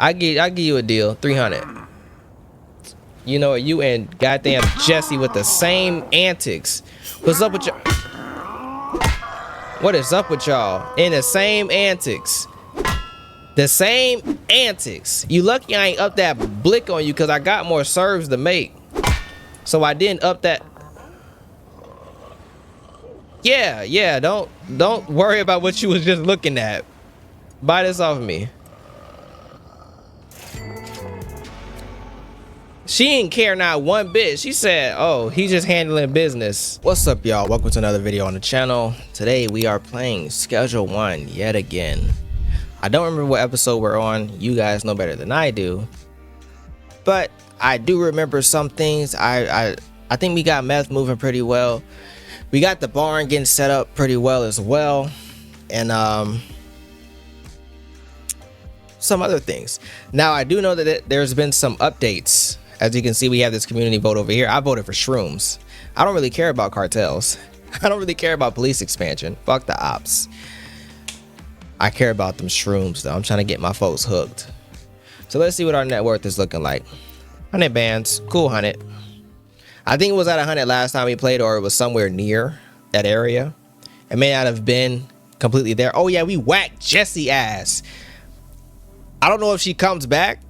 I give you a deal. 300. You know what? You and goddamn Jesse with the same antics. What's up with y'all? What is up with y'all? In the same antics. The same antics. You lucky I ain't up that blick on you because I got more serves to make. So I didn't up that. Yeah. Don't worry about what you was just looking at. Buy this off of me. She didn't care not one bit. She said, oh, he's just handling business. What's up, y'all? Welcome to another video on the channel. Today we are playing Schedule 1 yet again. I don't remember what episode we're on. You guys know better than I do. But I do remember some things. I think we got meth moving pretty well. We got the barn getting set up pretty well as well. And some other things. Now I do know that there's been some updates. As you can see, we have this community vote over here. I voted for shrooms. I don't really care about cartels. I don't really care about police expansion. Fuck the ops. I care about them shrooms though. I'm trying to get my folks hooked. So let's see what our net worth is looking like. 100 bands, cool 100. I think it was at 100 last time we played, or it was somewhere near that area. It may not have been completely there. Oh yeah, we whacked Jesse ass. I don't know if she comes back,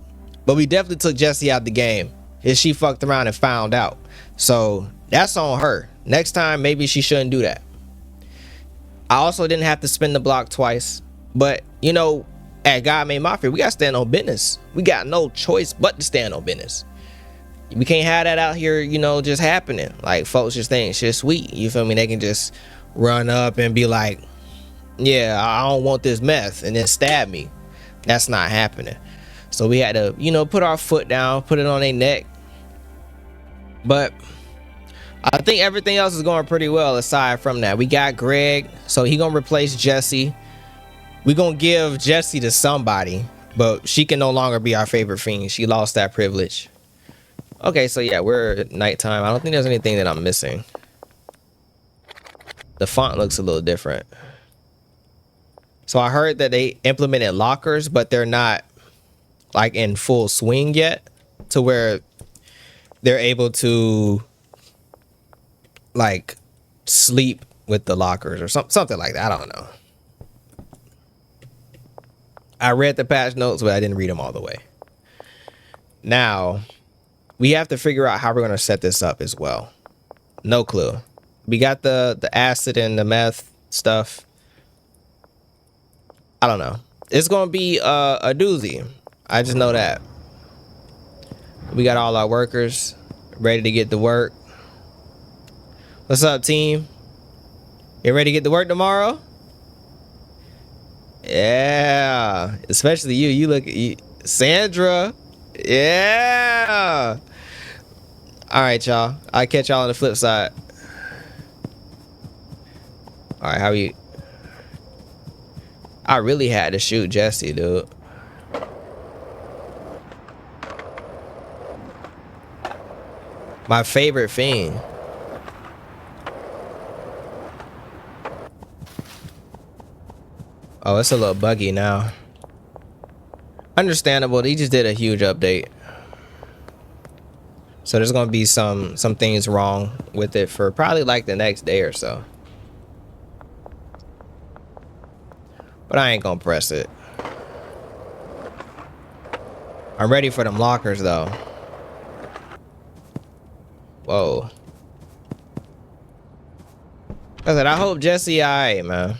but we definitely took Jesse out the game. If she fucked around and found out. So that's on her. Next time, maybe she shouldn't do that. I also didn't have to spin the block twice. But, you know, at GodMadeDan Mafia, we got to stand on business. We got no choice but to stand on business. We can't have that out here, you know, just happening. Like, folks just think shit's sweet. You feel me? They can just run up and be like, yeah, I don't want this meth, and then stab me. That's not happening. So we had to, you know, put our foot down, put it on their neck. But I think everything else is going pretty well aside from that. We got Greg, so he gonna replace Jesse. We gonna give Jesse to somebody, but she can no longer be our favorite fiend. She lost that privilege. Okay, so yeah, we're at nighttime. I don't think there's anything that I'm missing. The font looks a little different. So I heard that they implemented lockers, but they're not like in full swing yet to where they're able to like sleep with the lockers or something like that. I don't know. I read the patch notes, but I didn't read them all the way. Now we have to figure out how we're going to set this up as well. No clue. We got the acid and the meth stuff. I don't know. It's going to be a doozy. I just know that. We got all our workers ready to get to work. What's up, team? You ready to get to work tomorrow? Yeah. Especially you. You look... Sandra. Yeah. All right, y'all. I'll catch y'all on the flip side. All right, how are you? I really had to shoot Jesse, dude. My favorite fiend. Oh, it's a little buggy now. Understandable. He just did a huge update. So there's gonna be some things wrong with it for probably like the next day or so. But I ain't gonna press it. I'm ready for them lockers though. Whoa. I said, I hope Jesse alright, man.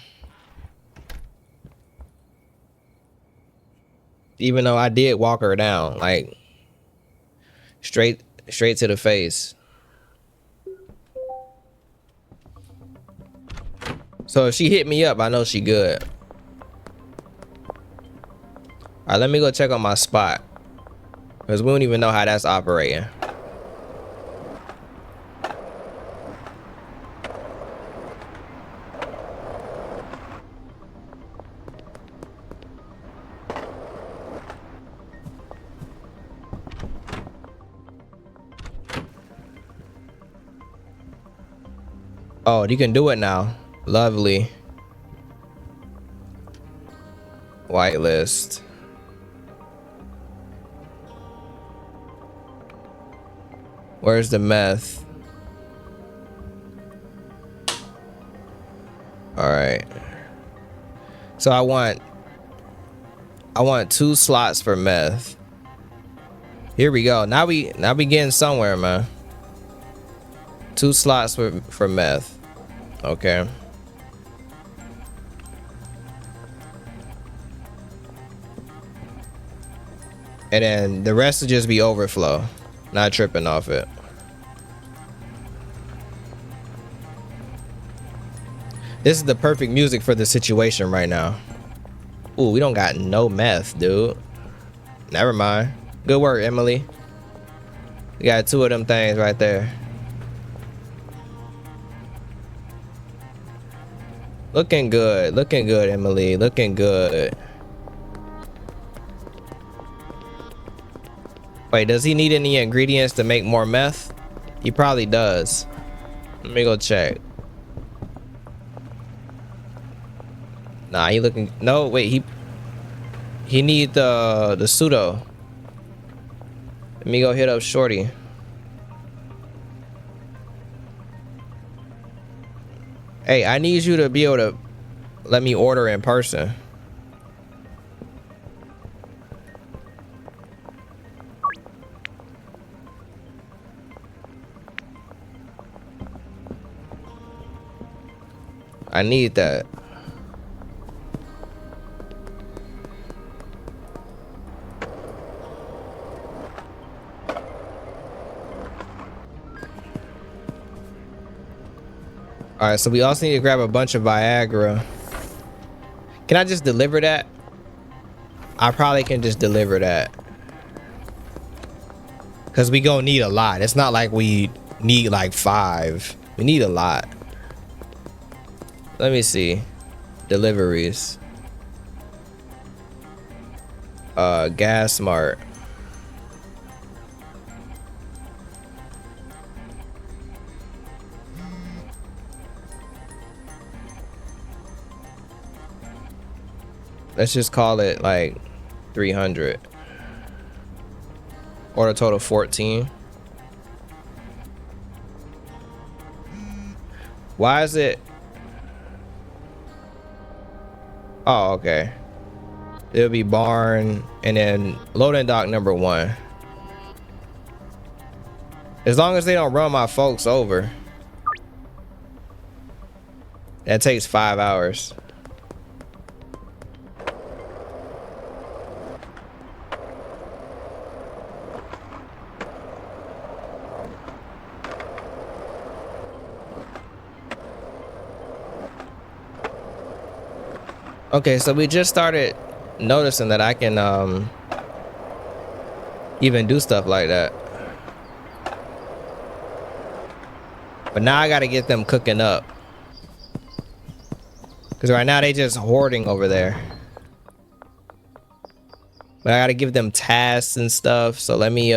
Even though I did walk her down, like straight to the face. So if she hit me up, I know she good. All right, let me go check on my spot, because we don't even know how that's operating. Oh, you can do it now. Lovely. Whitelist. Where's the meth? All right. So I want 2 slots for meth. Here we go. Now we getting somewhere, man. 2 slots for meth. Okay. And then the rest will just be overflow. Not tripping off it. This is the perfect music for the situation right now. Ooh, we don't got no meth, dude. Never mind. Good work, Emily. We got 2 of them things right there. Looking good, Emily. Looking good. Wait, does he need any ingredients to make more meth? He probably does. Let me go check. Nah, he looking. No, wait. He need the pseudo. Let me go hit up Shorty. Hey, I need you to be able to let me order in person. I need that. All right, so we also need to grab a bunch of Viagra. Can I just deliver that? I probably can just deliver that. Because we gonna need a lot. It's not like we need like 5. We need a lot. Let me see. Deliveries. Gas Smart. Let's just call it like 300. Or a total 14. Why is it? Oh, okay. It'll be barn and then loading dock number 1. As long as they don't run my folks over. That takes 5 hours. Okay, so we just started noticing that I can even do stuff like that. But now I gotta get them cooking up. Because right now they just hoarding over there. But I gotta give them tasks and stuff. So let me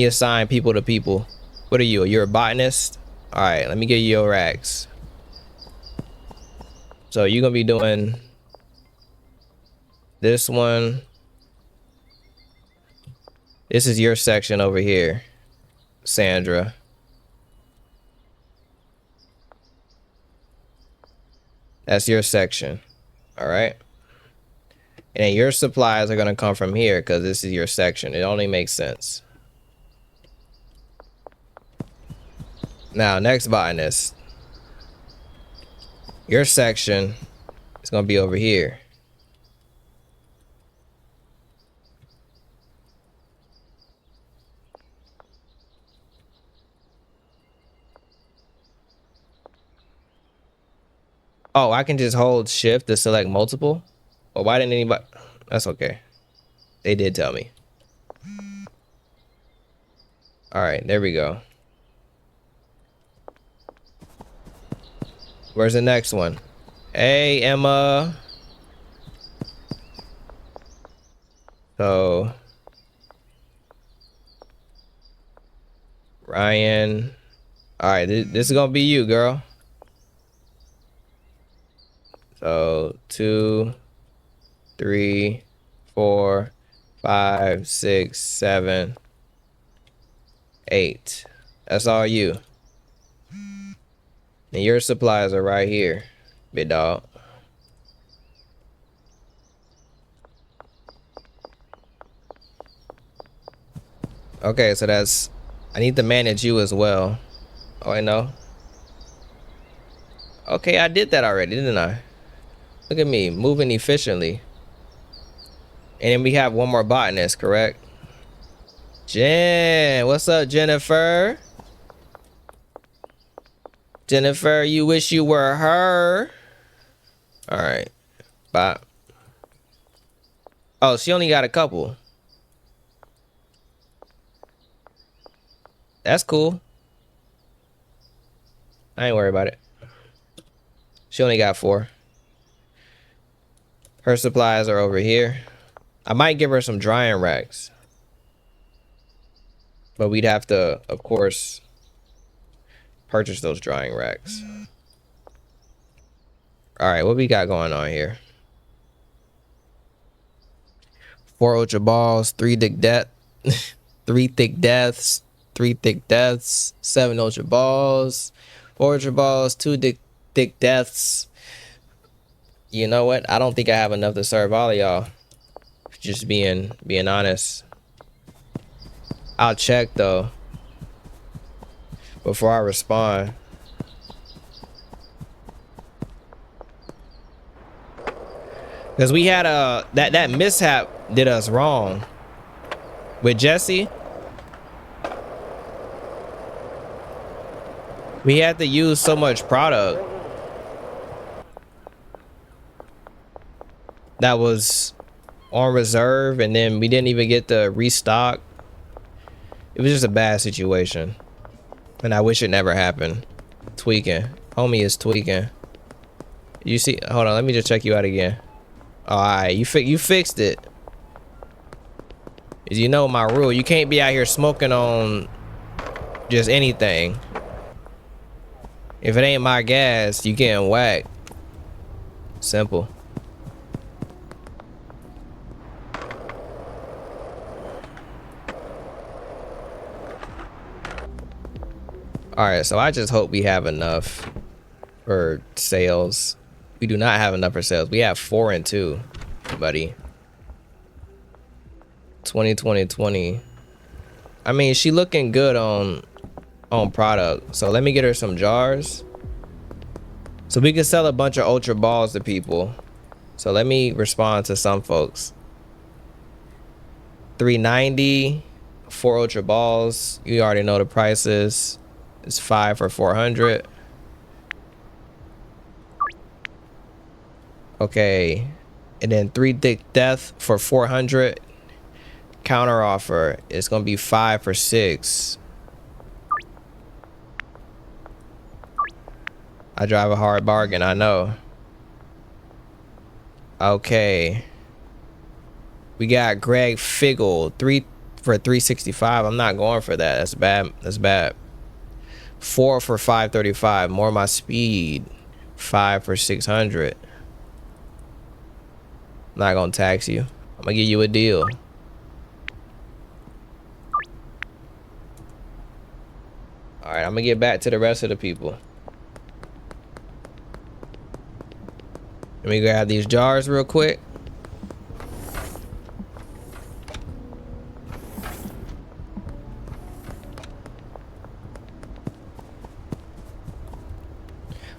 assign people to people. What are you? You're a botanist? Alright, let me get you your racks. So you're gonna be doing this one. This is your section over here, Sandra. That's your section. All right. And then your supplies are gonna come from here because this is your section. It only makes sense. Now, next botanist. Your section is gonna be over here. Oh, I can just hold shift to select multiple? Well, why didn't anybody? That's okay. They did tell me. All right, there we go. Where's the next one? Hey, Emma. So, Ryan. All right, this is gonna be you, girl. So 2, 3, 4, 5, 6, 7. 8. That's all you. And your supplies are right here, big dog. Okay, so that's... I need to manage you as well. Oh, I know. Okay, I did that already, didn't I? Look at me, moving efficiently. And then we have one more botanist, correct? Jen, what's up, Jennifer? Jennifer, you wish you were her. All right, bye. Oh, she only got a couple. That's cool. I ain't worried about it. She only got 4. Her supplies are over here. I might give her some drying racks. But we'd have to, of course, purchase those drying racks. All right, what we got going on here? 4 ultra balls, 3 thick death, 3 thick deaths, 3 thick deaths, 7 ultra balls, 4 ultra balls, 2 thick deaths. You know what? I don't think I have enough to serve all of y'all. Just being honest. I'll check though before I respond. Because we had that mishap did us wrong with Jesse. We had to use so much product that was on reserve, and then we didn't even get to restock. It was just a bad situation, and I wish it never happened. Tweaking, homie is tweaking. You see? Hold on, let me just check you out again. All right, you fixed it. You know my rule. You can't be out here smoking on just anything. If it ain't my gas, you getting whacked. Simple. All right, so I just hope we have enough for sales. We do not have enough for sales. We have 4 and 2, buddy. 20. I mean, she looking good on product. So let me get her some jars so we can sell a bunch of ultra balls to people. So let me respond to some folks. 390, 4 ultra balls. You already know the prices. It's 5 for 400. Okay, and then 3 thick death for 400. Counter offer. It's gonna be 5 for 6. I drive a hard bargain, I know. Okay. We got Greg Figgle, 3 for 365. I'm not going for that. That's bad. That's bad. 4 for 535. More my speed. 5 for 600. I'm not gonna tax you. I'm gonna give you a deal. All right, I'm gonna get back to the rest of the people. Let me grab these jars real quick.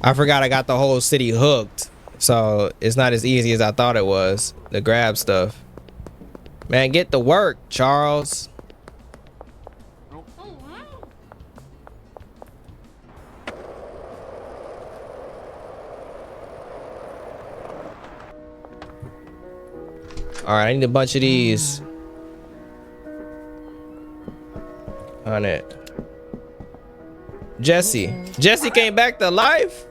I forgot I got the whole city hooked, so it's not as easy as I thought it was to grab stuff. Man, get to work, Charles. All right, I need a bunch of these on it. Jesse came back to life.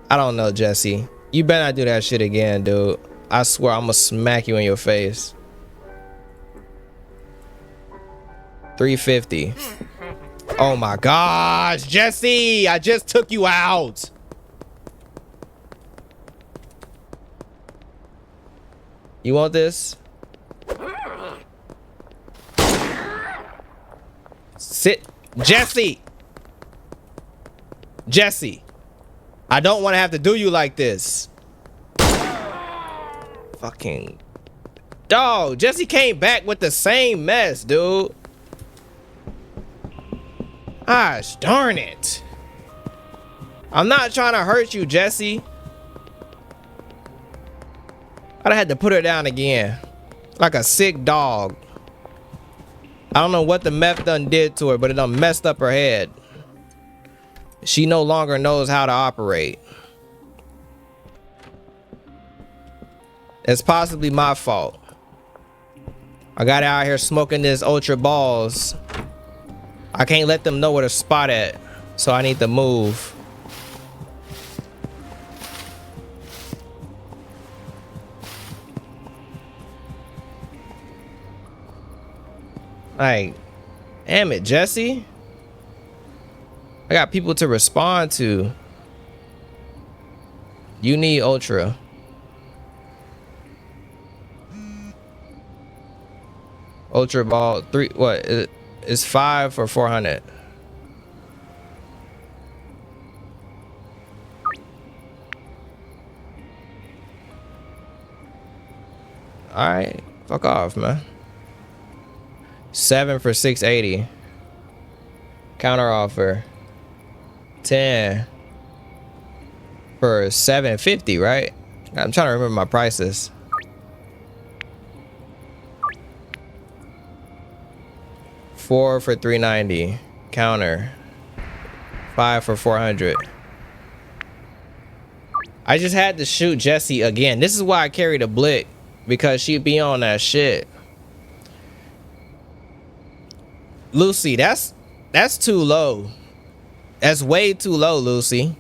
I don't know, Jesse. You better not do that shit again, dude. I swear I'm gonna smack you in your face. 350. Oh my gosh, Jesse! I just took you out. You want this? Sit. Jesse. Jesse. I don't want to have to do you like this. Fucking dog. Jesse came back with the same mess, dude. Gosh darn it. I'm not trying to hurt you, Jesse. I'd have had to put her down again. Like a sick dog. I don't know what the meth done did to her, but it done messed up her head. She no longer knows how to operate. It's possibly my fault. I got out here smoking this ultra balls. I can't let them know where to spot at, so I need to move. Like, damn it, Jesse. I got people to respond to. You need ultra. Ultra ball 3. What? It's 5 for 400. All right, fuck off, man. 7 for 680. Counter offer. 10 for 750, right? I'm trying to remember my prices. $4 for 390. Counter. 5 for 400. I just had to shoot Jesse again. This is why I carried a blick, because she'd be on that shit. Lucy, that's too low. That's way too low, Lucy.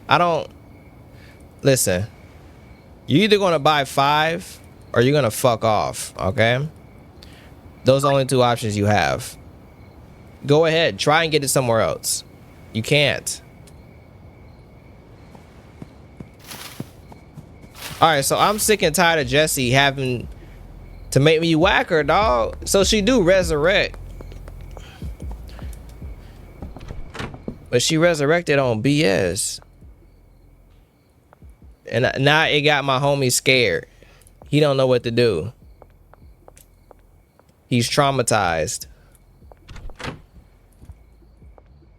I don't listen. You're either gonna buy 5 or you're gonna fuck off, okay? Those are the only 2 options you have. Go ahead, try and get it somewhere else. You can't. All right, so I'm sick and tired of Jesse having to make me whack her, dog. So she do resurrect. But she resurrected on BS. And now it got my homie scared. He don't know what to do. He's traumatized.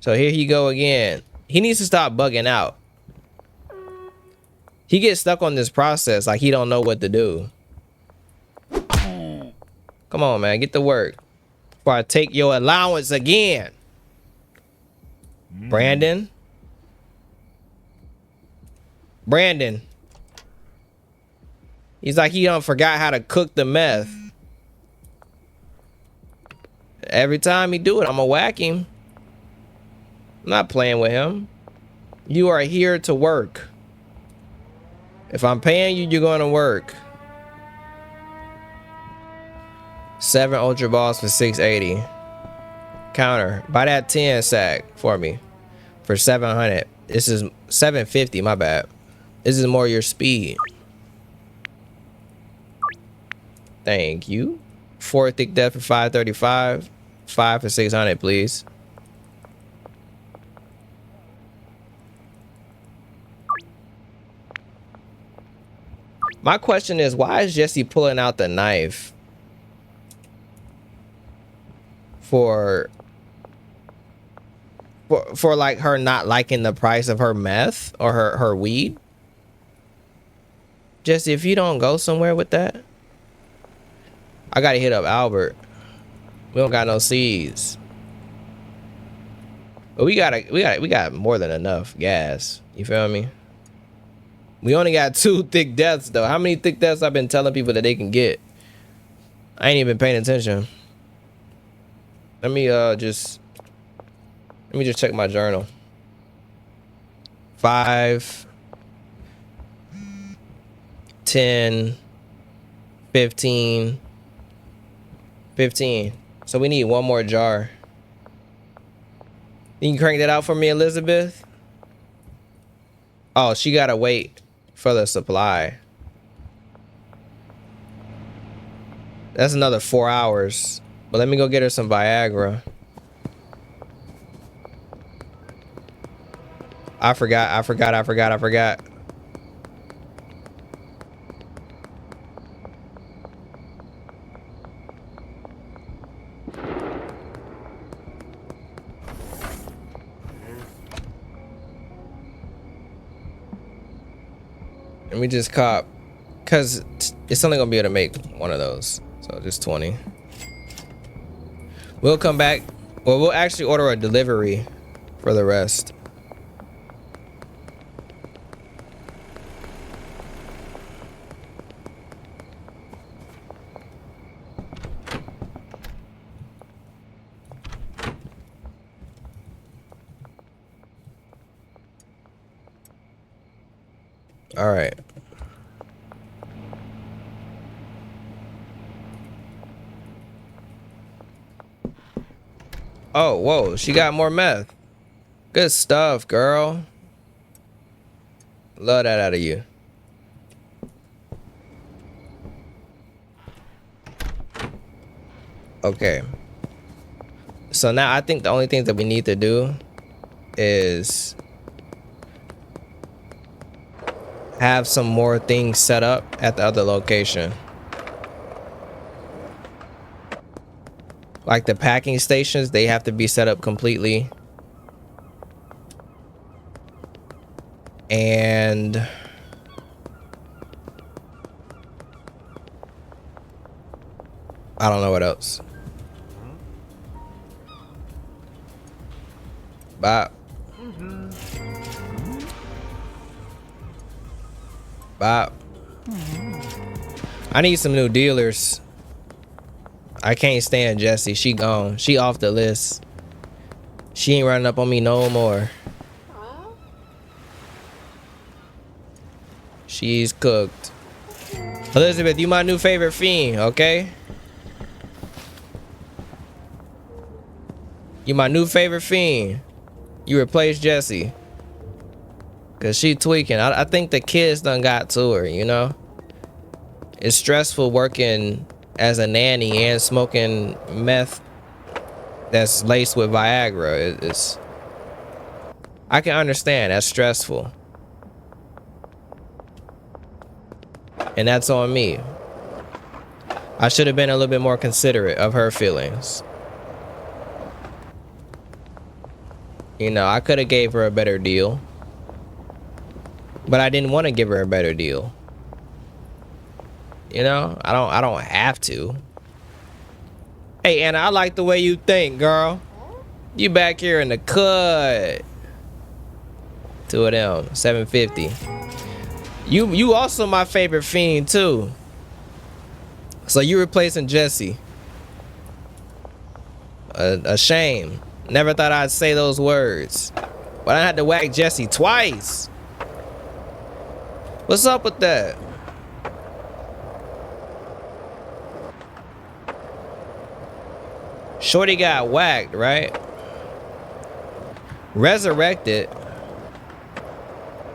So here he go again. He needs to stop bugging out. He gets stuck on this process like he don't know what to do. Come on, man. Get to work before I take your allowance again. Brandon. Brandon. He's like he done forgot how to cook the meth. Every time he do it, I'ma whack him. I'm not playing with him. You are here to work. If I'm paying you, you're going to work. 7 ultra balls for 680. Counter. Buy that 10 sack for me for 700. This is 750. My bad. This is more your speed. Thank you. 4 thick depth for 535. 5 for 600, please. My question is, why is Jesse pulling out the knife for like her not liking the price of her meth or her weed? Jesse, if you don't go somewhere with that, I gotta hit up Albert. We don't got no seeds, but we got more than enough gas. You feel me? We only got 2 thick deaths though. How many thick deaths I've been telling people that they can get? I ain't even paying attention. Let me just check my journal. 5, 10, 15, 15. So we need 1 more jar. You can crank that out for me, Elizabeth? Oh, she gotta wait for the supply. That's another 4 hours. But let me go get her some Viagra. I forgot. Let me just cop, cause it's only gonna be able to make one of those, so just 20. We'll come back. Well, we'll actually order a delivery for the rest. All right. Oh, whoa, she got more meth. Good stuff, girl. Love that out of you. Okay. So now I think the only thing that we need to do is have some more things set up at the other location. Like the packing stations, they have to be set up completely. And I don't know what else. Bop. Bop. I need some new dealers. I can't stand Jessie. She gone. She off the list. She ain't running up on me no more. She's cooked. Elizabeth, you my new favorite fiend, okay? You my new favorite fiend. You replace Jessie. Cause she tweaking. I think the kids done got to her, you know? It's stressful working as a nanny and smoking meth that's laced with Viagra. It's I can understand that's stressful. And that's on me. I should have been a little bit more considerate of her feelings. You know, I could have gave her a better deal. But I didn't want to give her a better deal. You know, I don't have to. Hey, Anna, I like the way you think, girl. You back here in the cut. Two of them, 750. You also my favorite fiend too. So you replacing Jessie. A shame. Never thought I'd say those words. But I had to whack Jessie twice. What's up with that? Shorty got whacked, right? Resurrected.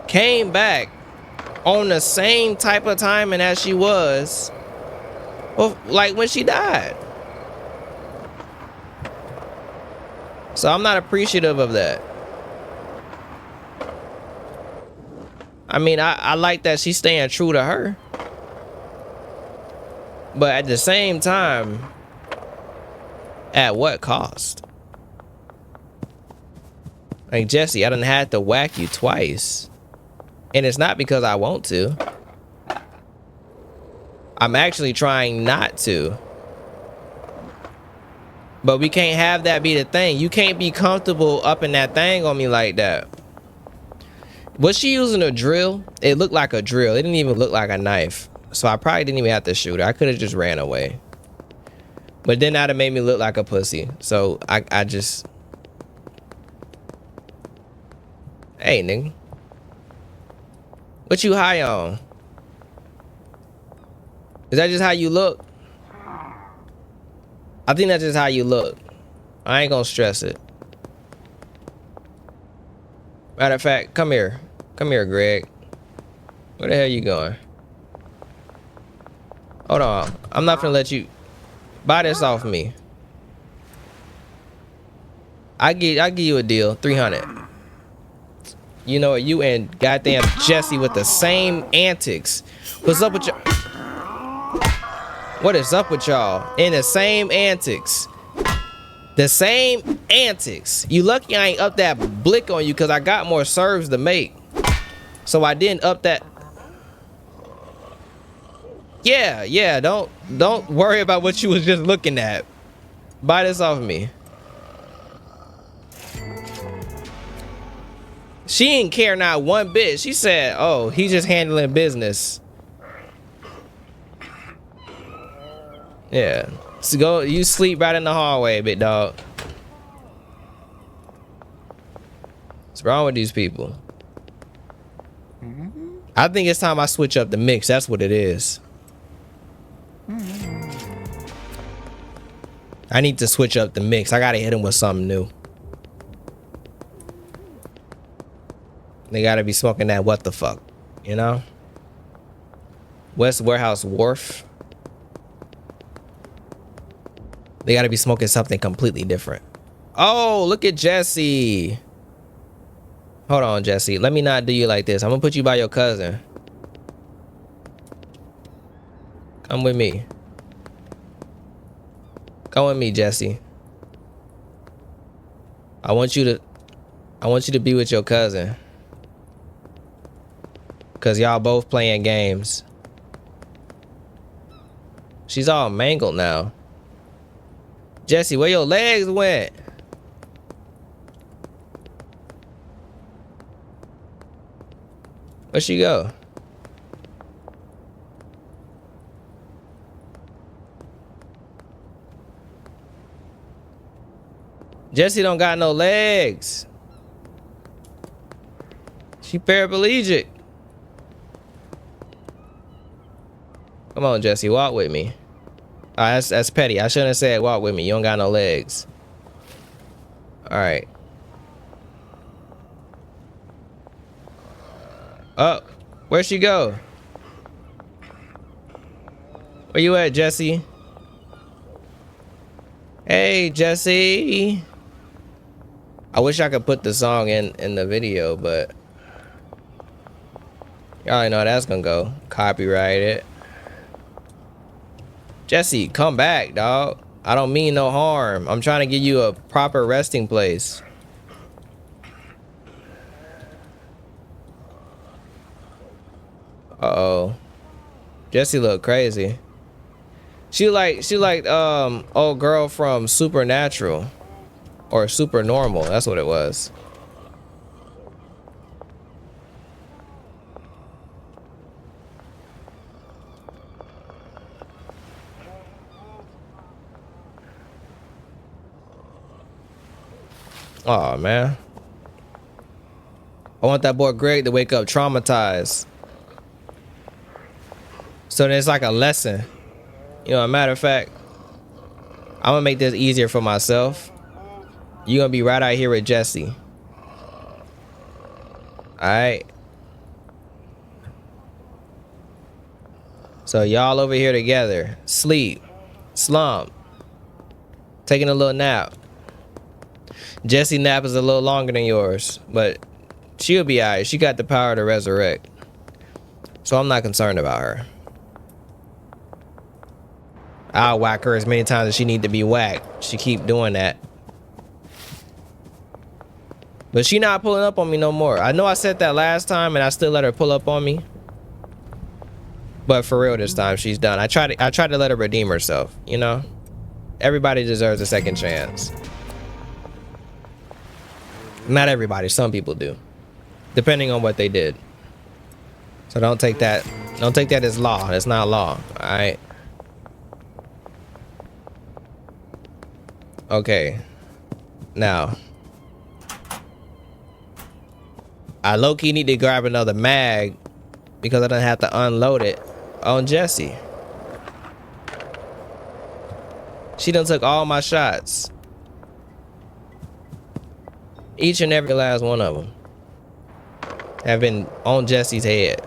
Came back on the same type of timing as she was. Well, like when she died. So I'm not appreciative of that. I mean, I like that she's staying true to her. But at the same time, at what cost? Like, Jessie, I done had to whack you twice. And it's not because I want to. I'm actually trying not to. But we can't have that be the thing. You can't be comfortable up in that thing on me like that. Was she using a drill? It looked like a drill. It didn't even look like a knife. So I probably didn't even have to shoot her. I could have just ran away. But then that'd have made me look like a pussy. So I just... Hey, nigga. What you high on? Is that just how you look? I think that's just how you look. I ain't gonna stress it. Matter of fact, come here. Come here, Greg. Where the hell you going? Hold on. I'm not gonna let you buy this off me. I give you a deal. 300. You know, you and goddamn Jesse with the same antics. What's up with y'all? What is up with y'all? In the same antics. The same antics. You lucky I ain't up that blick on you because I got more serves to make. So I didn't up that. Yeah, don't worry about what you was just looking at. Buy this off of me. She didn't care not one bit. She said, oh, he's just handling business. Yeah. So go, you sleep right in the hallway, big dog. What's wrong with these people? I think it's time I switch up the mix. That's what it is. I need to switch up the mix. I gotta hit him with something new. They gotta be smoking that what the fuck, you know? West Warehouse Wharf. They gotta be smoking something completely different. Oh, look at Jesse. Hold on, Jesse. Let me not do you like this. I'm gonna put you by your cousin. Come with me. Come with me, Jesse. I want you to be with your cousin. Cause y'all both playing games. She's all mangled now. Jesse, where your legs went? Where'd she go? Jesse don't got no legs. She paraplegic. Come on, Jesse, walk with me. That's petty. I shouldn't have said walk with me. You don't got no legs. All right. Oh, where'd she go? Where you at, Jesse? Hey, Jesse. I wish I could put the song in the video, but y'all already know how that's gonna go. Copyright it. Jesse, come back, dog. I don't mean no harm. I'm trying to give you a proper resting place. Uh-oh. Jesse look crazy. She like old girl from Supernatural. Or Super Normal. That's what it was. Oh man, I want that boy Greg to wake up traumatized. So there's like a lesson. You know, a matter of fact, I'm gonna make this easier for myself. You're gonna be right out here with Jesse. Alright. So y'all over here together. Sleep. Slump. Taking a little nap. Jessie nap is a little longer than yours, but she'll be alright. She got the power to resurrect. So I'm not concerned about her. I'll whack her as many times as she need to be whacked. She keep doing that. But she not pulling up on me no more. I know I said that last time and I still let her pull up on me. But for real this time, she's done. I tried to let her redeem herself, you know? Everybody deserves a second chance. Not everybody, some people do. Depending on what they did. So don't take that as law. It's not law, alright? Okay. Now, I low-key need to grab another mag because I don't have to unload it on Jessie. She done took all my shots. Each and every last one of them have been on Jesse's head.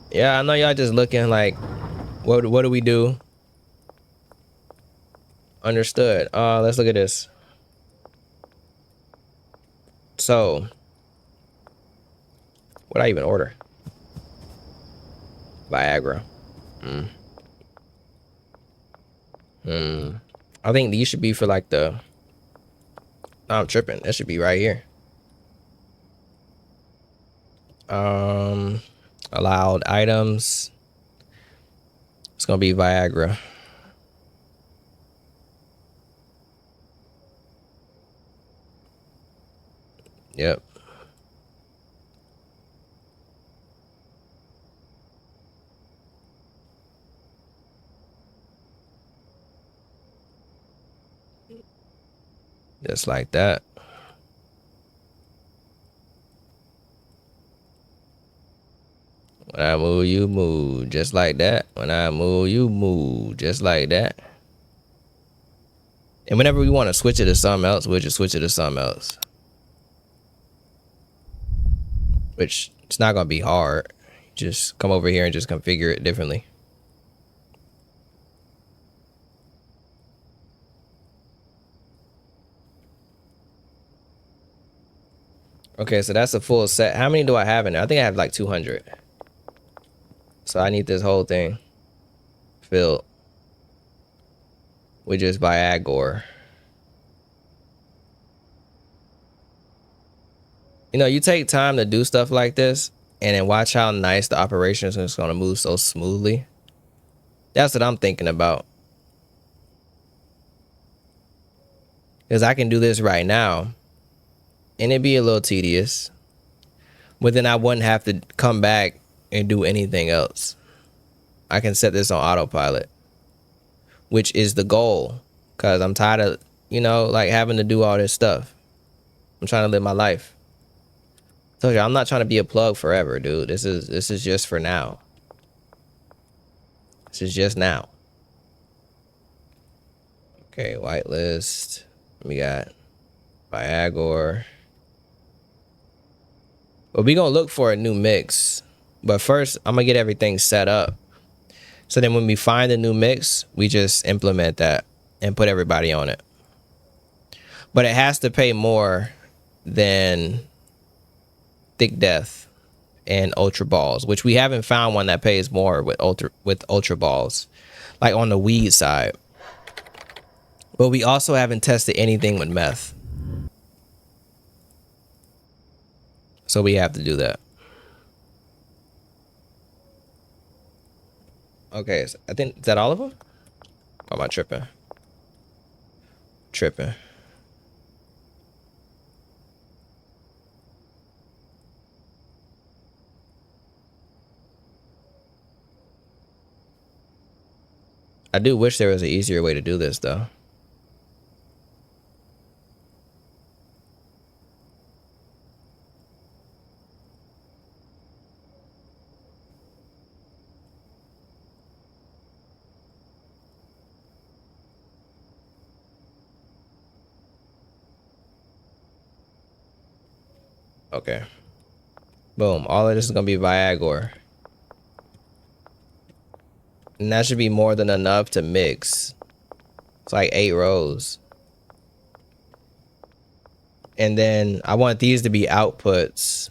Yeah, I know y'all just looking like, what do we do? Understood. Let's look at this. So, what I even order? Viagra. I think these should be for like the. No, I'm tripping. That should be right here. Allowed items. It's gonna be Viagra. Yep. Just like that. When I move, you move. Just like that. When I move, you move. Just like that. And whenever we want to switch it to something else, we'll just switch it to something else. Which it's not gonna be hard. Just come over here and just configure it differently. Okay, so that's a full set. How many do I have in there? I think I have like 200. So I need this whole thing filled with just Viagra. You know, you take time to do stuff like this and then watch how nice the operation is just going to move so smoothly. That's what I'm thinking about. Because I can do this right now and it'd be a little tedious. But then I wouldn't have to come back and do anything else. I can set this on autopilot, which is the goal. Because I'm tired of, you know, like having to do all this stuff. I'm trying to live my life. I told you, I'm not trying to be a plug forever, dude. This is just for now. This is just now. Okay, whitelist. We got Viagra. But we gonna look for a new mix. But first, I'm gonna get everything set up. So then when we find a new mix, we just implement that and put everybody on it. But it has to pay more than Thick Death and Ultra Balls, which we haven't found one that pays more with Ultra Balls, like on the weed side. But we also haven't tested anything with meth. So we have to do that. Okay, so I think, is that all of them? Or am I tripping? Tripping. I do wish there was an easier way to do this, though. Okay. Boom. All of this is going to be Viagra. And that should be more than enough to mix. It's like 8 rows. And then I want these to be outputs.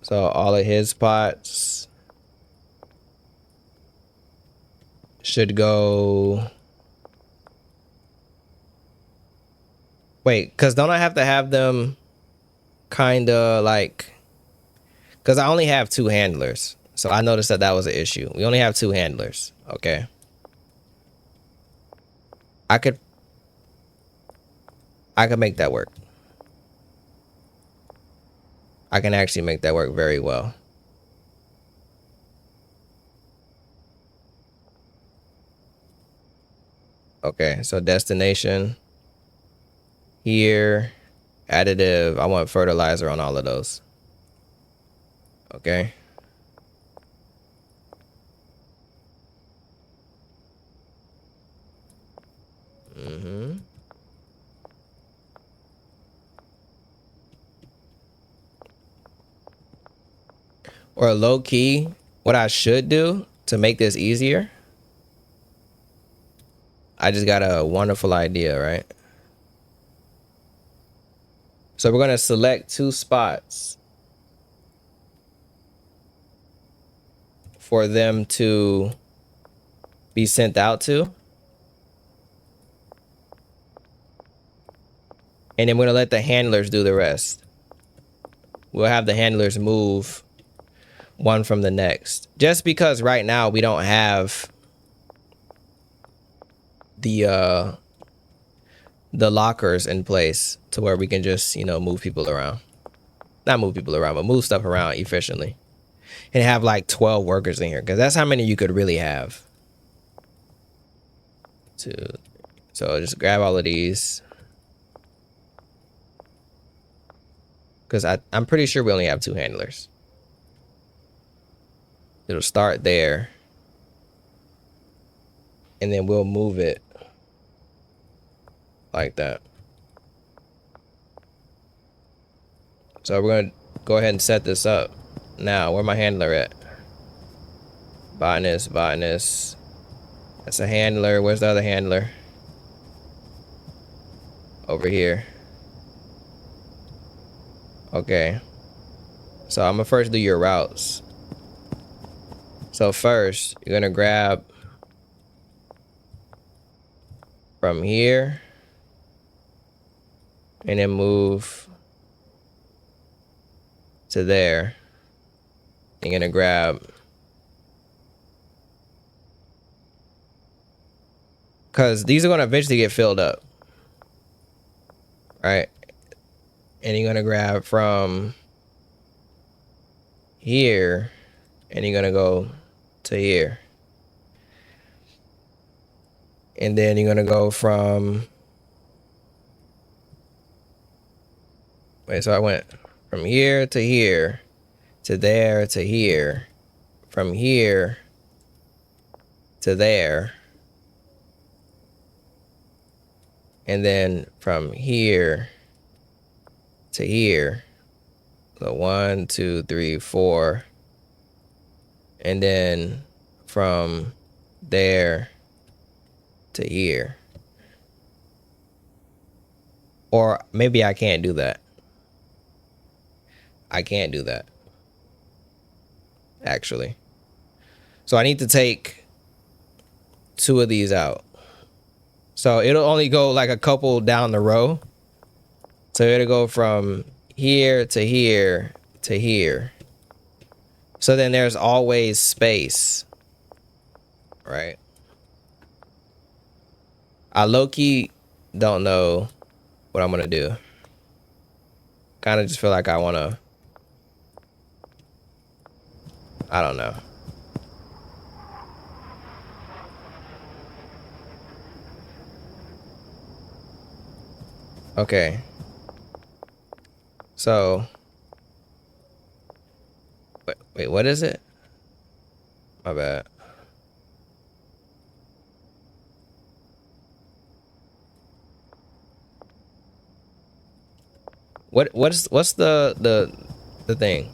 So all of his pots should go. Wait, because don't I have to have them kind of like. Because I only have 2 handlers. So I noticed that that was an issue. We only have 2 handlers. Okay. I could make that work. I can actually make that work very well. Okay, so destination here, additive. I want fertilizer on all of those. Okay. Or low key, what I should do to make this easier, I just got a wonderful idea, right? So we're gonna select 2 spots for them to be sent out to. And then we're gonna let the handlers do the rest. We'll have the handlers move one from the next. Just because right now we don't have the lockers in place to where we can just, you know, move people around. Not move people around, but move stuff around efficiently. And have like 12 workers in here, because that's how many you could really have. So just grab all of these. Because I'm pretty sure we only have 2 handlers. It'll start there. And then we'll move it like that. So we're going to go ahead and set this up. Now, where my handler at? Botanist, botanist. That's a handler. Where's the other handler? Over here. Okay. So I'm gonna first do your routes. So first, you're gonna grab from here and then move to there. You're gonna grab, because these are gonna eventually get filled up, right? And you're gonna grab from here and you're gonna go to here. And then you're gonna go from, wait, so I went from here to here, to there, to here, from here to there, and then from here to here. So 1, 2, 3, 4, and then from there to here. Or maybe I can't do that. I can't do that, actually. So I need to take 2 of these out. So it'll only go like a couple down the row. So it'll go from here to here to here. So then there's always space, right? I low-key don't know what I'm gonna do. Kind of just feel like I wanna, I don't know. Okay. So, wait, what is it? My bad. What's the thing?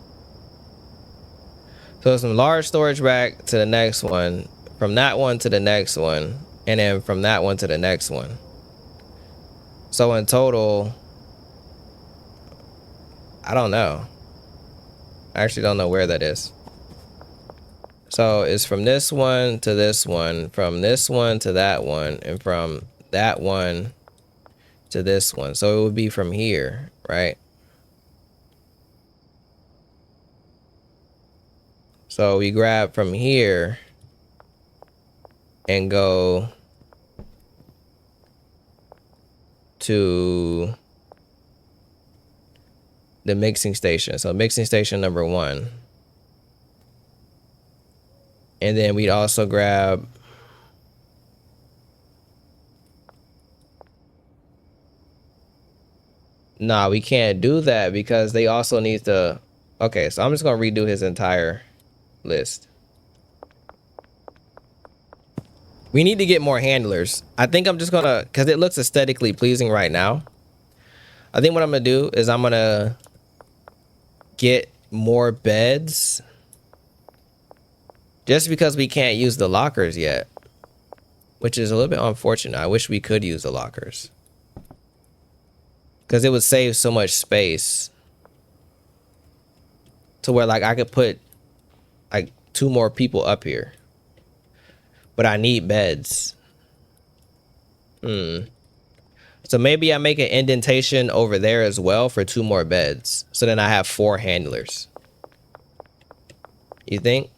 So some large storage rack to the next one, from that one to the next one, and then from that one to the next one. So in total, I don't know. I actually don't know where that is. So it's from this one to this one, from this one to that one, and from that one to this one. So it would be from here, right? So we grab from here and go to the mixing station. So mixing station number 1. And then we'd also grab nah, we can't do that because they also need to. Okay, so I'm just gonna redo his entire list. We need to get more handlers. I think I'm just gonna, because it looks aesthetically pleasing right now. I think what I'm gonna do is I'm gonna get more beds Just because we can't use the lockers yet, which is a little bit unfortunate. I wish we could use the lockers because it would save so much space to where like I could put like 2 more people up here, but I need beds. So maybe I make an indentation over there as well for 2 more beds. So then I have 4 handlers. You think?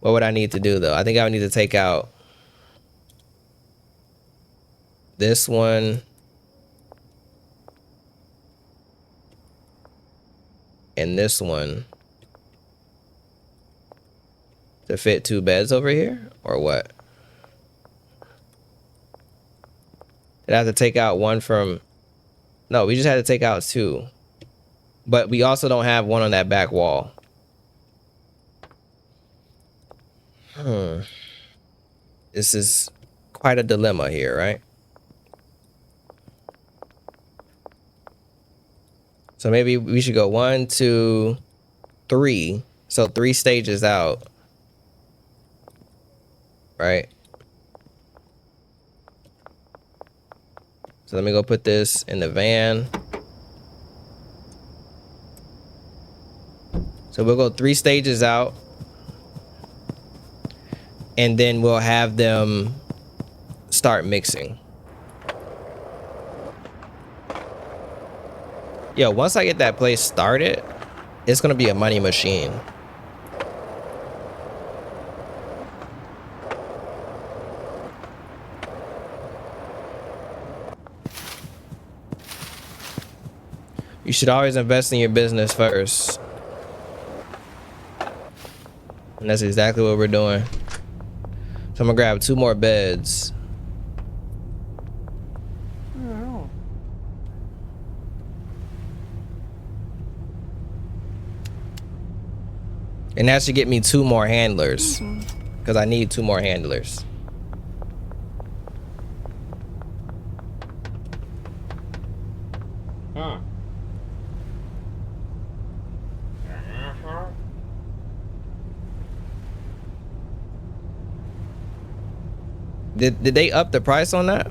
What would I need to do though? I think I would need to take out this one and this one to fit 2 beds over here, or what? Did I have to take out one from... No, we just had to take out 2. But we also don't have one on that back wall. This is quite a dilemma here, right? So maybe we should go 1, 2, 3. So 3 stages out. Right? So let me go put this in the van. So we'll go 3 stages out. And then we'll have them start mixing. Yo, once I get that place started, it's gonna be a money machine. You should always invest in your business first. And that's exactly what we're doing. So I'm gonna grab 2 more beds. And that should get me 2 more handlers. Because I need 2 more handlers. Did they up the price on that?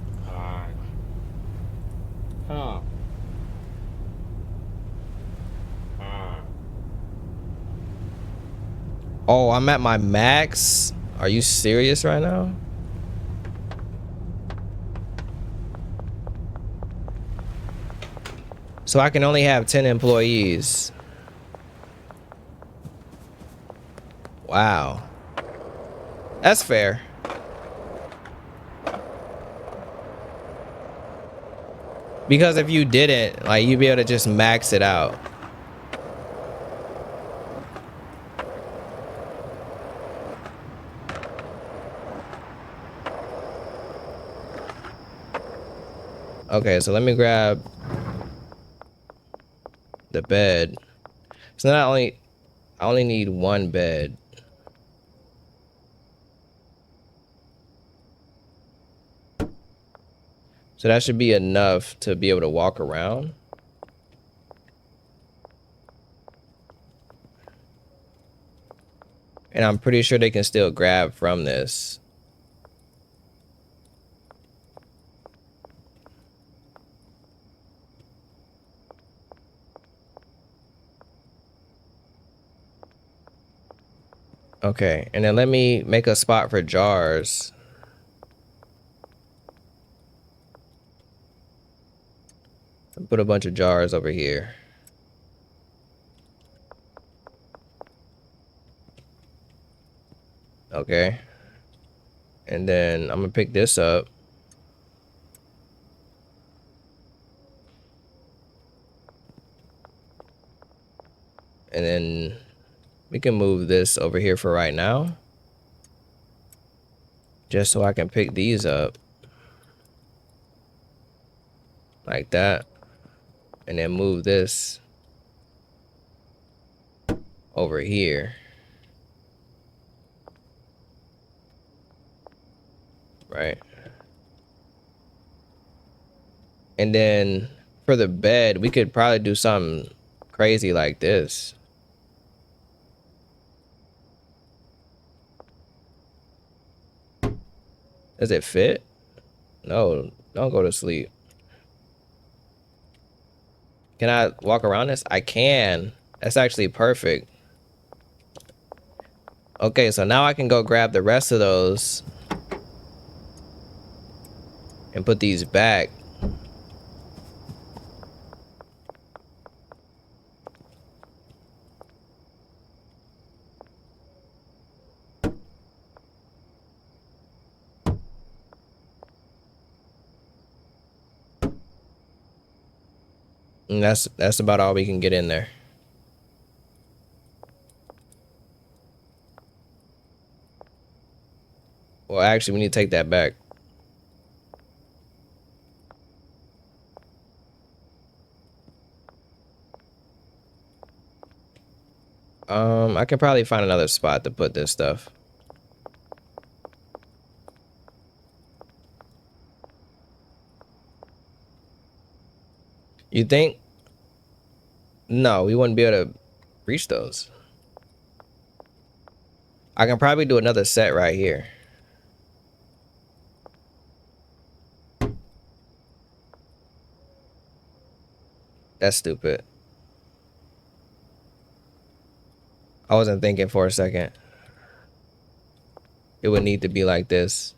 Oh, I'm at my max? Are you serious right now? So I can only have 10 employees. Wow. That's fair. Because if you didn't, like, you'd be able to just max it out. Okay, so let me grab the bed. So not only, I only need 1 bed. So that should be enough to be able to walk around. And I'm pretty sure they can still grab from this. Okay, and then let me make a spot for jars. Put a bunch of jars over here. Okay. And then I'm gonna pick this up. And then we can move this over here for right now. Just so I can pick these up. Like that. And then move this over here. Right. And then for the bed, we could probably do something crazy like this. Does it fit? No, don't go to sleep. Can I walk around this? I can. That's actually perfect. Okay, so now I can go grab the rest of those and put these back. And that's about all we can get in there. Well, actually, we need to take that back. I can probably find another spot to put this stuff. You think? No, we wouldn't be able to reach those. I can probably do another set right here. That's stupid. I wasn't thinking for a second. It would need to be like this.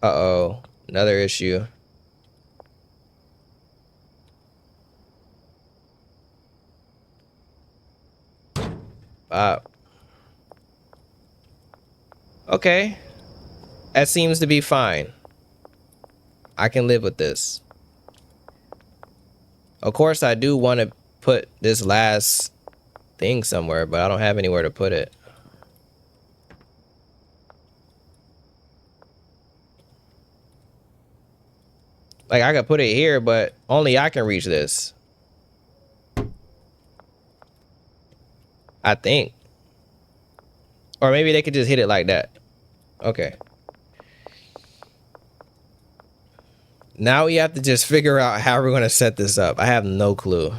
Uh-oh. Another issue. Okay. That seems to be fine. I can live with this. Of course, I do want to put this last thing somewhere, but I don't have anywhere to put it. Like, I could put it here, but only I can reach this. I think. Or maybe they could just hit it like that. Okay. Now we have to just figure out how we're going to set this up. I have no clue.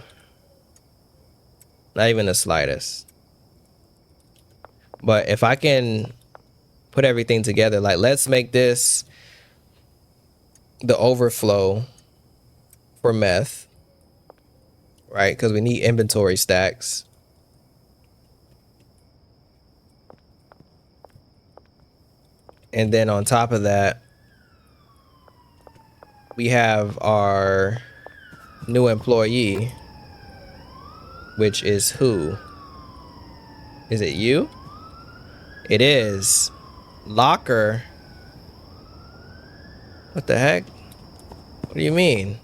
Not even the slightest. But if I can put everything together, like, let's make this the overflow for meth, right? Because we need inventory stacks. And then on top of that, we have our new employee, which is who? Is it you? It is. Locker. What the heck? What do you mean?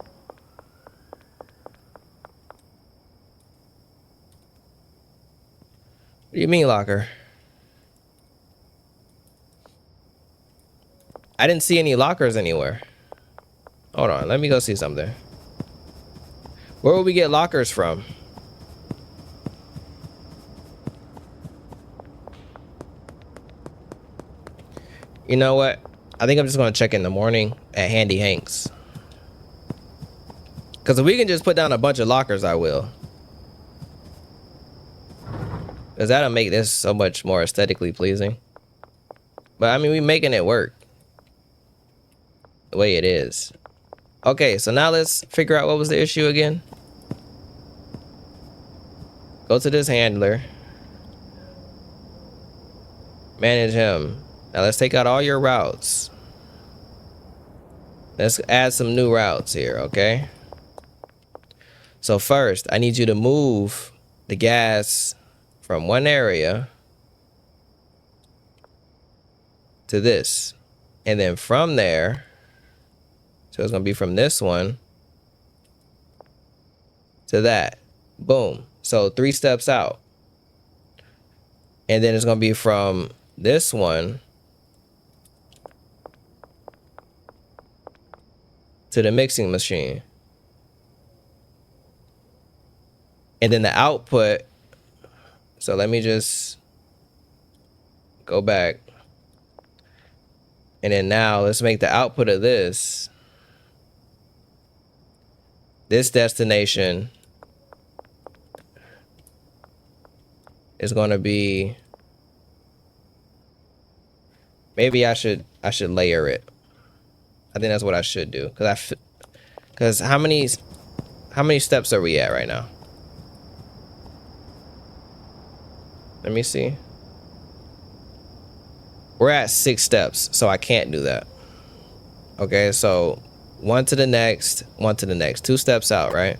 What do you mean, locker? I didn't see any lockers anywhere. Hold on, let me go see something. Where would we get lockers from? You know what? I think I'm just going to check in the morning at Handy Hanks. Because if we can just put down a bunch of lockers, I will. Because that'll make this so much more aesthetically pleasing. But I mean, we're making it work the way it is. Okay, so now let's figure out what was the issue again. Go to this handler. Manage him. Now let's take out all your routes. Let's add some new routes here, okay? So first, I need you to move the gas from one area to this. And then from there, so it's going to be from this one to that. Boom. So 3 steps out. And then it's going to be from this one to the mixing machine. And then the output. So let me just go back. And then now let's make the output of this destination is going to be Maybe I should layer it. I think that's what I should do. Cause how many steps are we at right now? Let me see. We're at 6 steps, so I can't do that. Okay, so one to the next, one to the next. 2 steps out, right?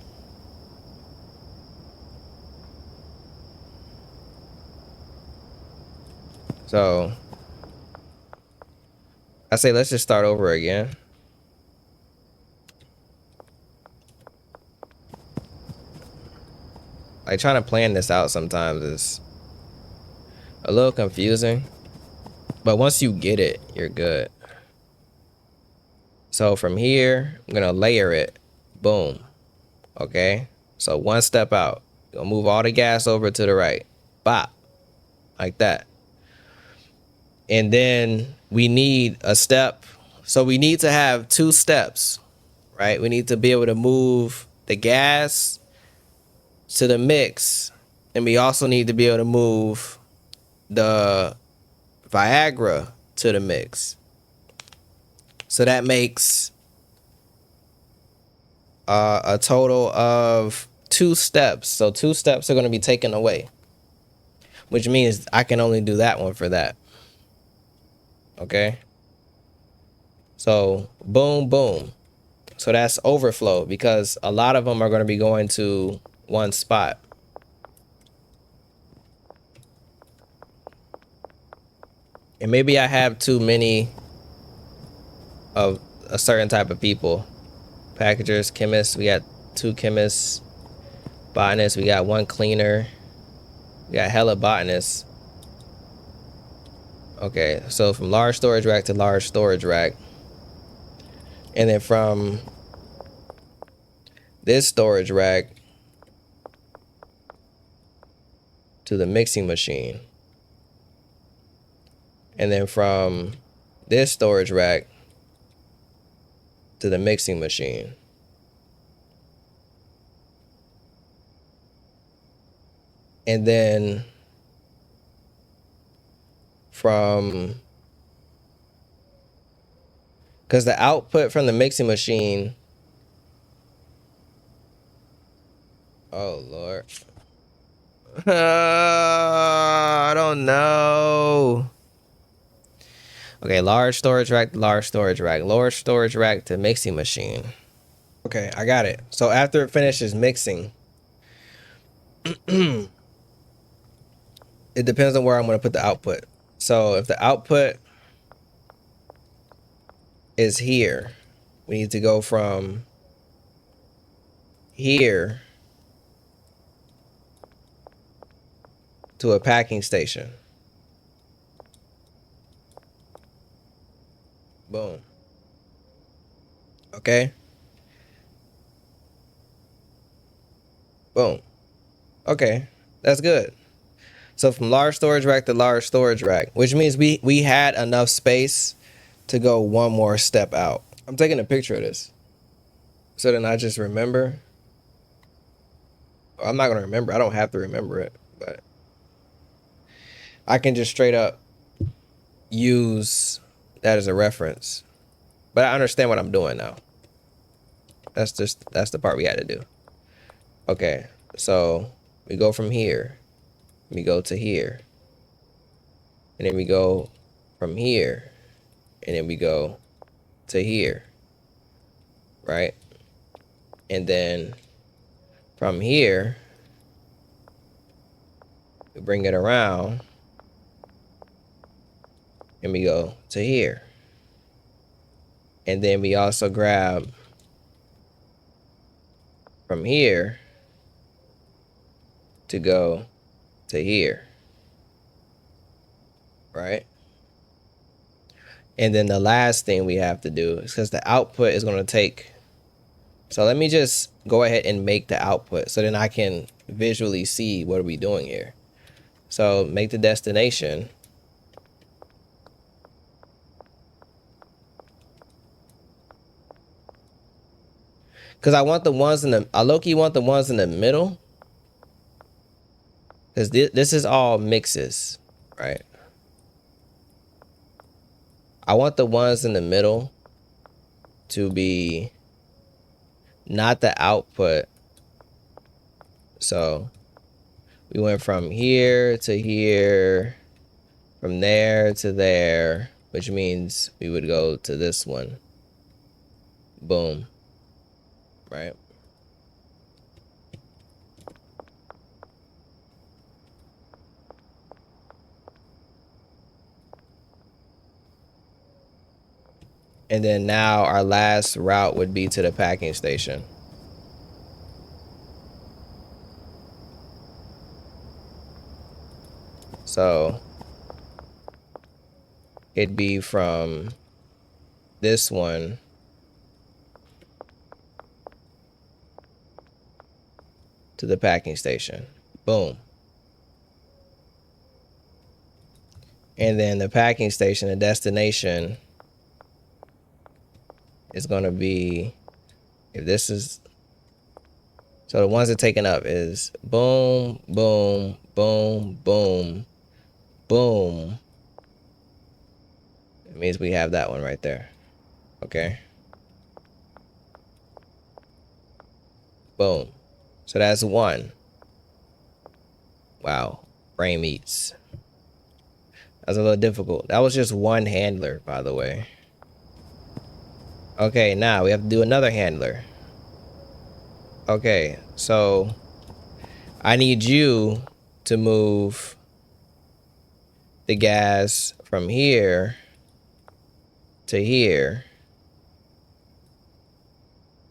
So I say let's just start over again. Like trying to plan this out sometimes is a little confusing, but once you get it, you're good. So from here, I'm gonna layer it. Boom. Okay. So 1 step out. Gonna move all the gas over to the right. Bop. Like that. And then we need a step. So we need to have 2 steps, right? We need to be able to move the gas to the mix. And we also need to be able to move the Viagra to the mix. So that makes a total of 2 steps. So 2 steps are going to be taken away, which means I can only do that one for that. Okay. So boom, boom. So that's overflow because a lot of them are going to be going to one spot. And maybe I have too many of a certain type of people. Packagers, chemists, we got 2 chemists. Botanists, we got 1 cleaner. We got hella botanists. Okay, so from large storage rack to large storage rack. And then from this storage rack to the mixing machine. And then from this storage rack to the mixing machine. And then from, because the output from the mixing machine, oh Lord. I don't know. Okay, large storage rack, large storage rack, large storage rack to mixing machine. Okay, I got it. So after it finishes mixing, it depends on where I'm going to put the output. So if the output is here, we need to go from here to a packing station. Boom. Okay. Boom. Okay, that's good. So from large storage rack to large storage rack, which means we had enough space to go 1 more step out. I'm taking a picture of this so then I just remember. I'm not gonna remember. I don't have to remember it, but I can just straight up use that as a reference. But I understand what I'm doing now. That's the part we had to do. Okay, so we go from here, we go to here, and then we go from here, and then we go to here, right? And then from here, we bring it around, and we go to here. And then we also grab from here to go to here, right? And then the last thing we have to do is because the output is going to take. So let me just go ahead and make the output so then I can visually see what are we doing here. So make the destination. Because I want the ones in the, I low-key want the ones in the middle. Because this is all mixes, right? I want the ones in the middle to be not the output. So we went from here to here, from there to there, which means we would go to this one. Boom. Right? And then now our last route would be to the packing station. So it'd be from this one to the packing station. Boom. And then the packing station, the destination, is going to be, if this is, so the ones that taken up is boom, boom, boom, boom, boom. It means we have that one right there. Okay. Boom. So that's one. Wow. Brain meats. That's a little difficult. That was just one handler, by the way. Okay, now we have to do another handler. Okay, so I need you to move the gas from here to here.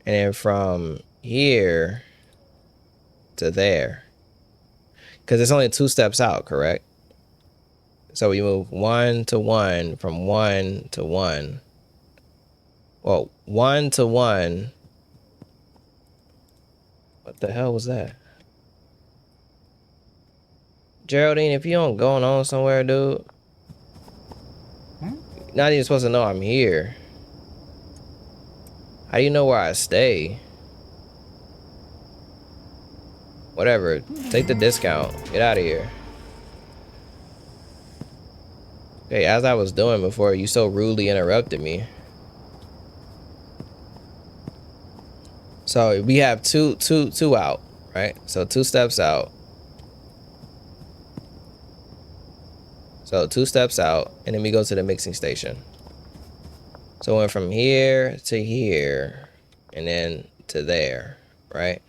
And then from here to there. Because it's only 2 steps out, correct? So we move 1 to 1 from 1 to 1. Well, 1 to 1. What the hell was that? Geraldine, if you don't going on somewhere, dude. Not even supposed to know I'm here. How do you know where I stay? Whatever. Take the discount. Get out of here. Okay, as I was doing before, you so rudely interrupted me. So we have two out, right? So 2 steps out. So 2 steps out, and then we go to the mixing station. So we went from here to here, and then to there, right?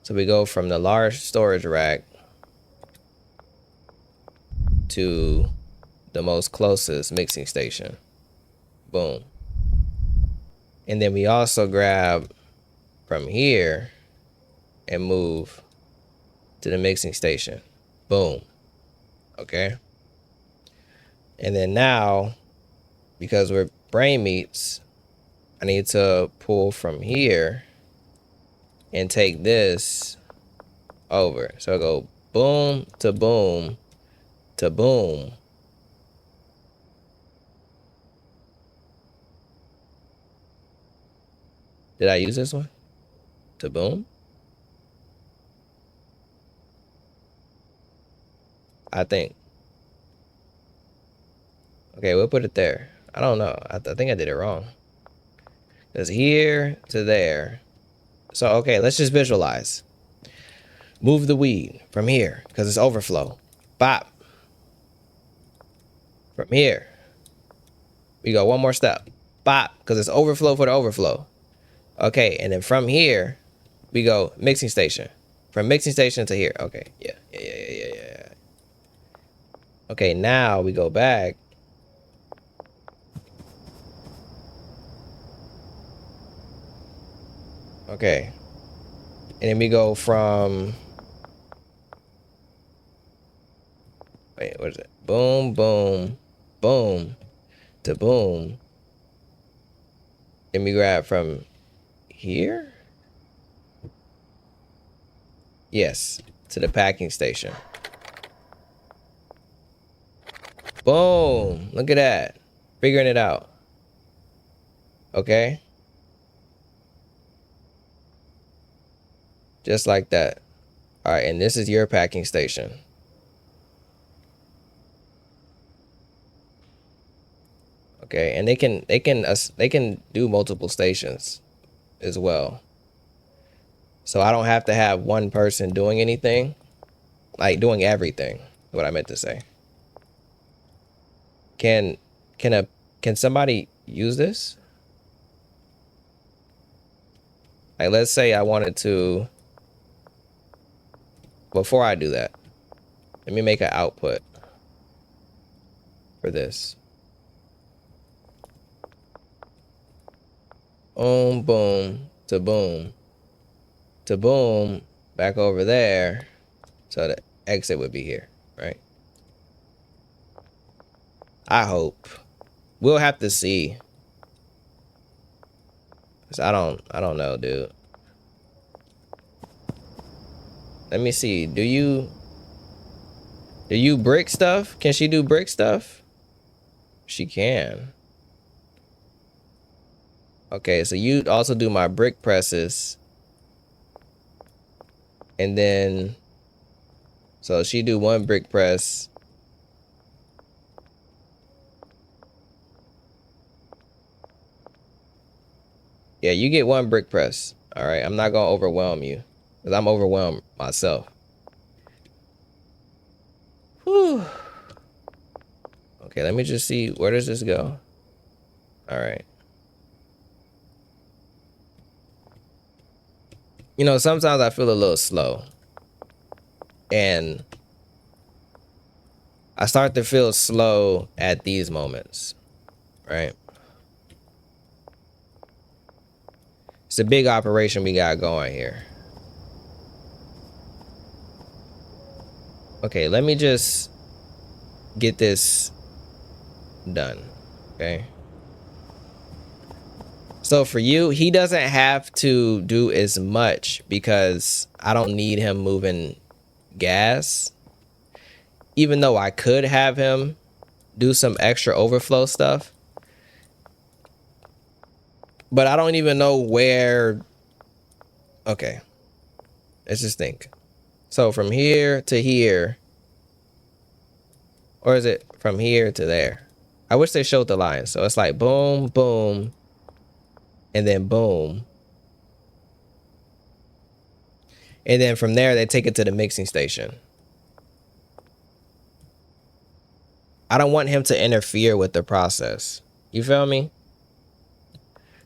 So we go from the large storage rack to the most closest mixing station. Boom. And then we also grab from here and move to the mixing station. Boom. Okay. And then now, because we're brain meats, I need to pull from here and take this over. So I go boom to boom to boom. Did I use this one? To boom? I think. Okay, we'll put it there. I don't know. I think I did it wrong. It's here to there. So, okay, let's just visualize. Move the weed from here because it's overflow. Bop. From here. We go one more step. Bop, because it's overflow for the overflow. Okay, and then from here, we go mixing station. From mixing station to here. Okay, yeah. Okay, now we go back. Okay. And then we go from... Wait, what is it? Boom, boom, boom, to boom. Then we grab from here? Yes, to the packing station. Boom. Look at that. Figuring it out. Okay. Just like that. All right, and this is your packing station. Okay, and they can do multiple stations as well. So I don't have to have one person doing anything, like doing everything. What I meant to say. Can can a can somebody use this? Like, let's say I wanted to. Before I do that, let me make an output for this. Boom, boom, to boom, back over there. So the exit would be here, right? I hope. We'll have to see. 'Cause I don't know, dude. Let me see. Do you brick stuff? Can she do brick stuff? She can. Okay, so you also do my brick presses. And then, so she do one brick press. Yeah, you get one brick press. All right, I'm not gonna overwhelm you, because I'm overwhelmed myself. Whew. Okay, let me just see, where does this go? All right. You know, sometimes I feel a little slow. And I start to feel slow at these moments, right? It's a big operation we got going here. Okay, let me just get this done, okay? So for you, he doesn't have to do as much because I don't need him moving gas. Even though I could have him do some extra overflow stuff. But I don't even know where. Okay. Let's just think. So from here to here. Or is it from here to there? I wish they showed the line. So it's like boom, boom. And then boom. And then from there, they take it to the mixing station. I don't want him to interfere with the process. You feel me?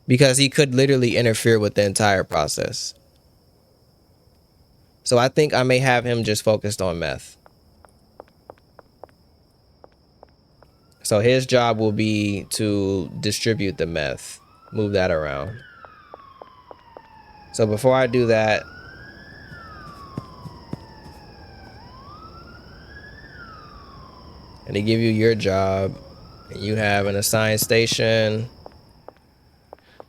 Because he could literally interfere with the entire process. So I think I may have him just focused on meth. So his job will be to distribute the meth. Move that around. So before I do that, and they give you your job, and you have an assigned station.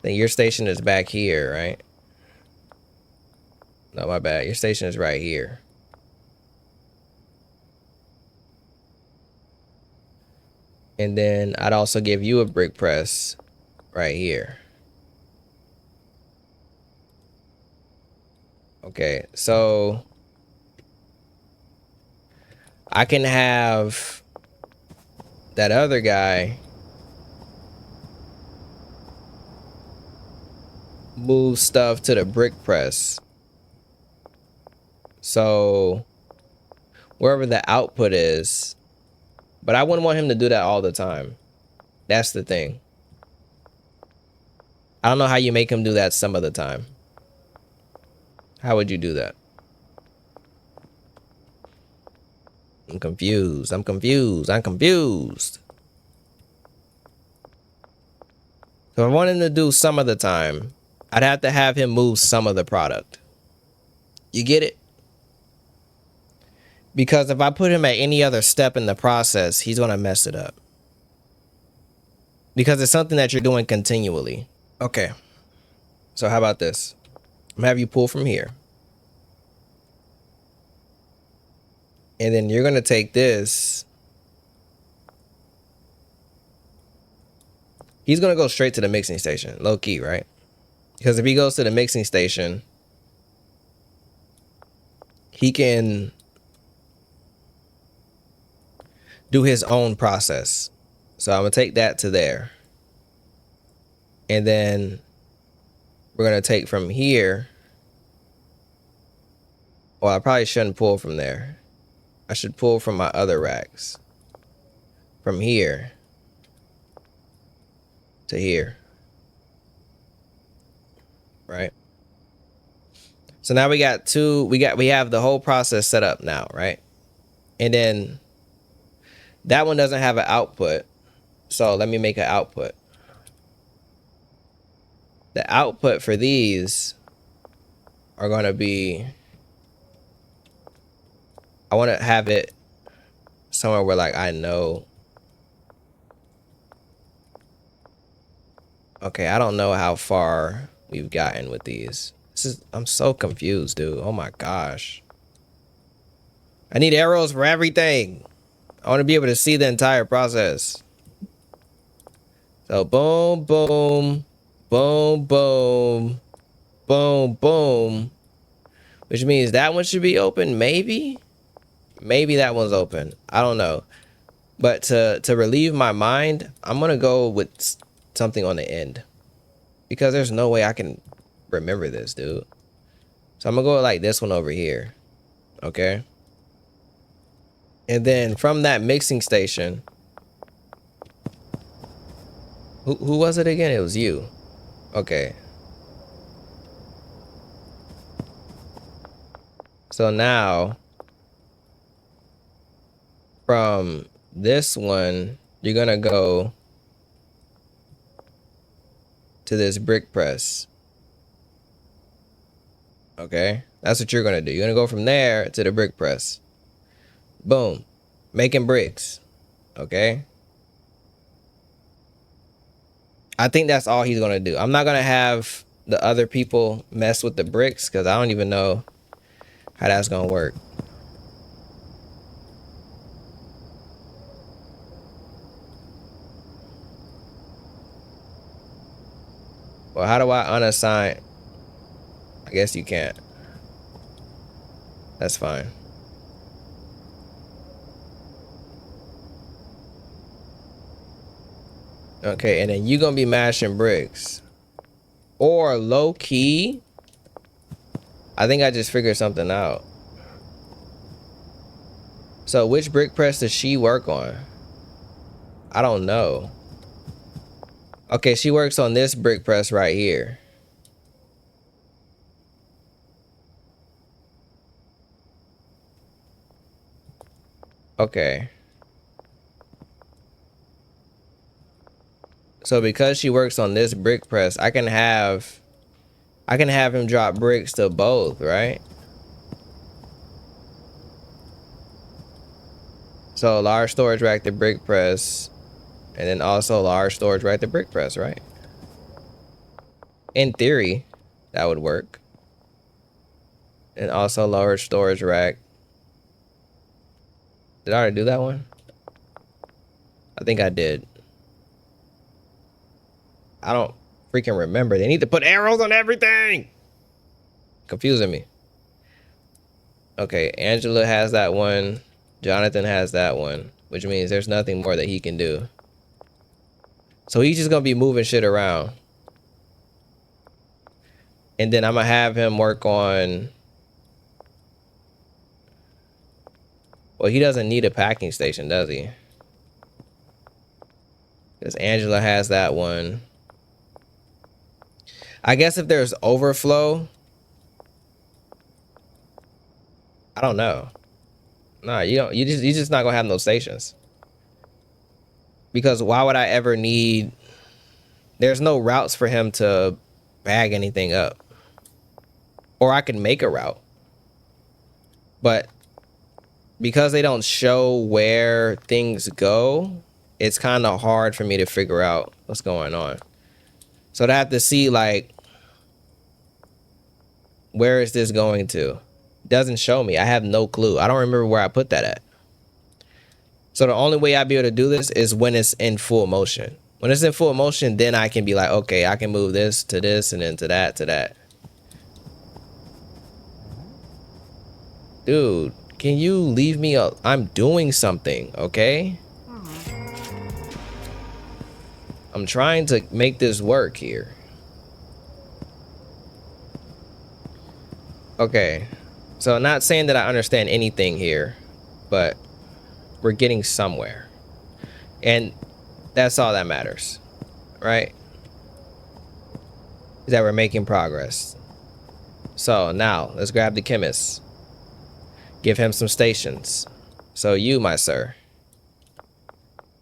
Then your station is back here, right? No, my bad. Your station is right here. And then I'd also give you a brick press right here. Okay, so I can have that other guy move stuff to the brick press. So wherever the output is, but I wouldn't want him to do that all the time. That's the thing. I don't know how you make him do that some of the time. How would you do that? I'm confused. I'm confused. I'm confused. So if I want him to do some of the time, I'd have to have him move some of the product. You get it? Because if I put him at any other step in the process, he's going to mess it up. Because it's something that you're doing continually. Okay. So how about this? I'm gonna have you pull from here. And then you're going to take this. He's going to go straight to the mixing station. Low key, right? Because if he goes to the mixing station, he can do his own process. So I'm going to take that to there. And then we're going to take from here. Well, I probably shouldn't pull from there. I should pull from my other racks. From here to here. Right? So now we got we have the whole process set up now, right? And then that one doesn't have an output. So let me make an output. The output for these are going to be, I want to have it somewhere where like I know. Okay, I don't know how far we've gotten with these. I'm so confused, dude. Oh my gosh. I need arrows for everything. I want to be able to see the entire process. So boom, boom, boom, boom, boom, boom. Which means that one should be open, maybe? Maybe that one's open. I don't know. But to relieve my mind, I'm going to go with something on the end. Because there's no way I can remember this, dude. So I'm going to go with like this one over here. Okay? And then from that mixing station... Who was it again? It was you. Okay. So now... from this one, you're going to go... to this brick press. Okay? That's what you're going to do. You're going to go from there to the brick press. Boom. Making bricks. Okay? I think that's all he's going to do. I'm not going to have the other people mess with the bricks because I don't even know how that's going to work. Well, how do I unassign? I guess you can't. That's fine. Okay, and then you're going to be mashing bricks. Or low key, I think I just figured something out. So which brick press does she work on? I don't know. Okay, she works on this brick press right here. Okay. So because she works on this brick press, I can have him drop bricks to both, right? So large storage rack to brick press, and then also large storage rack to brick press, right? In theory, that would work. And also large storage rack. Did I already do that one? I think I did. I don't freaking remember. They need to put arrows on everything. Confusing me. Okay, Angela has that one. Jonathan has that one, which means there's nothing more that he can do. So he's just gonna be moving shit around. And then I'm gonna have him work on... Well, he doesn't need a packing station, does he? Because Angela has that one. I guess if there's overflow, I don't know. Nah, you're just not gonna have no stations. Because why would I ever need... There's no routes for him to bag anything up. Or I can make a route. But because they don't show where things go, it's kind of hard for me to figure out what's going on. So I'd have to see, like, where is this going to? Doesn't show me. I have no clue. I don't remember where I put that at. So the only way I'd be able to do this is when it's in full motion. When it's in full motion, then I can be like, okay, I can move this to this and then to that to that. Dude, can you leave me up? I'm doing something, okay? I'm trying to make this work here. Okay. So not saying that I understand anything here, but we're getting somewhere. And that's all that matters, right? Is that we're making progress. So now let's grab the chemist. Give him some stations. So you, my sir,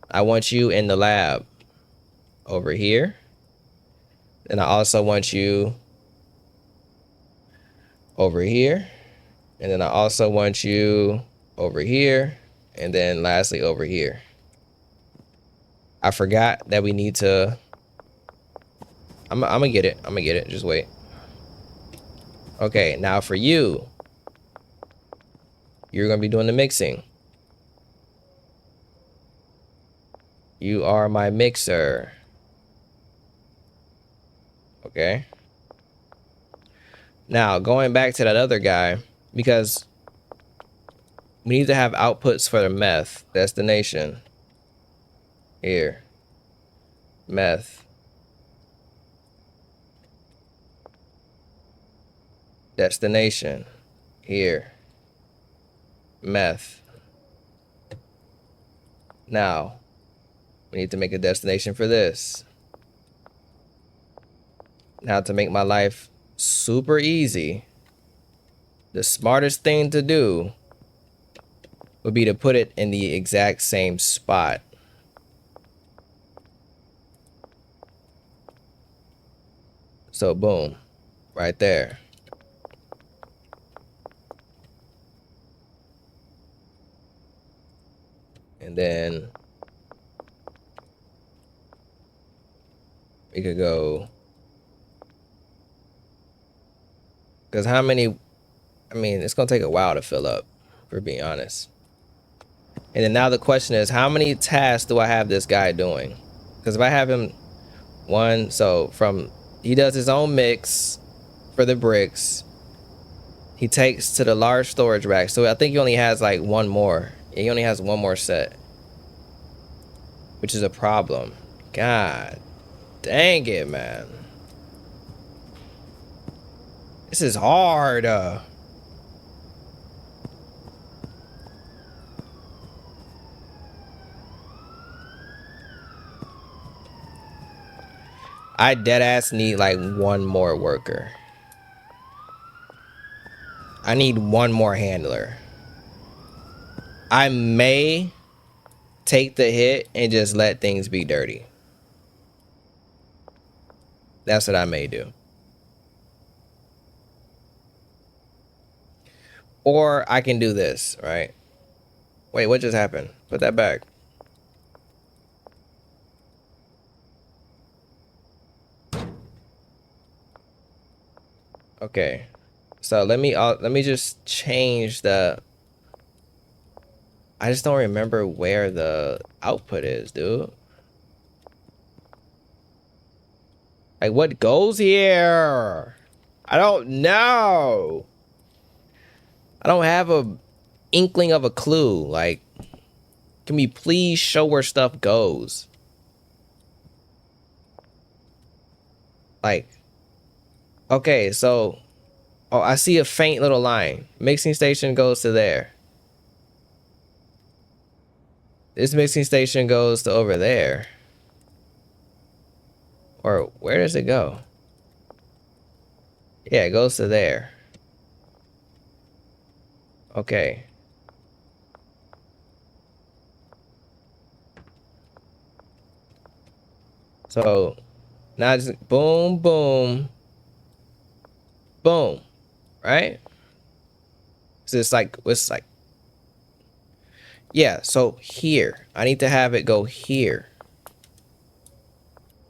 I want you in the lab over here. And I also want you over here. And then I also want you over here. And then lastly over here. I forgot that we need to... I'm gonna get it. I'm gonna get it. Just wait. Okay, now for you. You're gonna be doing the mixing. You are my mixer. Okay. Now, going back to that other guy, because we need to have outputs for the meth destination. Here. Meth. Destination. Here. Meth. Now, we need to make a destination for this. Now, to make my life super easy, the smartest thing to do would be to put it in the exact same spot. So boom, right there. And then we could go, because how many, I mean, it's gonna take a while to fill up, for being honest. And then now the question is, how many tasks do I have this guy doing? Because if I have him one, so from, he does his own mix for the bricks. He takes to the large storage rack. So I think he only has like one more. He only has one more set, which is a problem. God dang it, man. This is hard. I deadass need like one more worker. I need one more handler. I may take the hit and just let things be dirty. That's what I may do. Or I can do this, right? Wait, what just happened? Put that back. Okay. So let me just change the... I just don't remember where the output is, dude. Like, what goes here? I don't know. I don't have a inkling of a clue. Like, can we please show where stuff goes? Like, okay, so, oh, I see a faint little line. Mixing station goes to there. This mixing station goes to over there. Or where does it go? Yeah, it goes to there. Okay. So now just boom, boom, boom, right? So it's like, yeah, so here. I need to have it go here.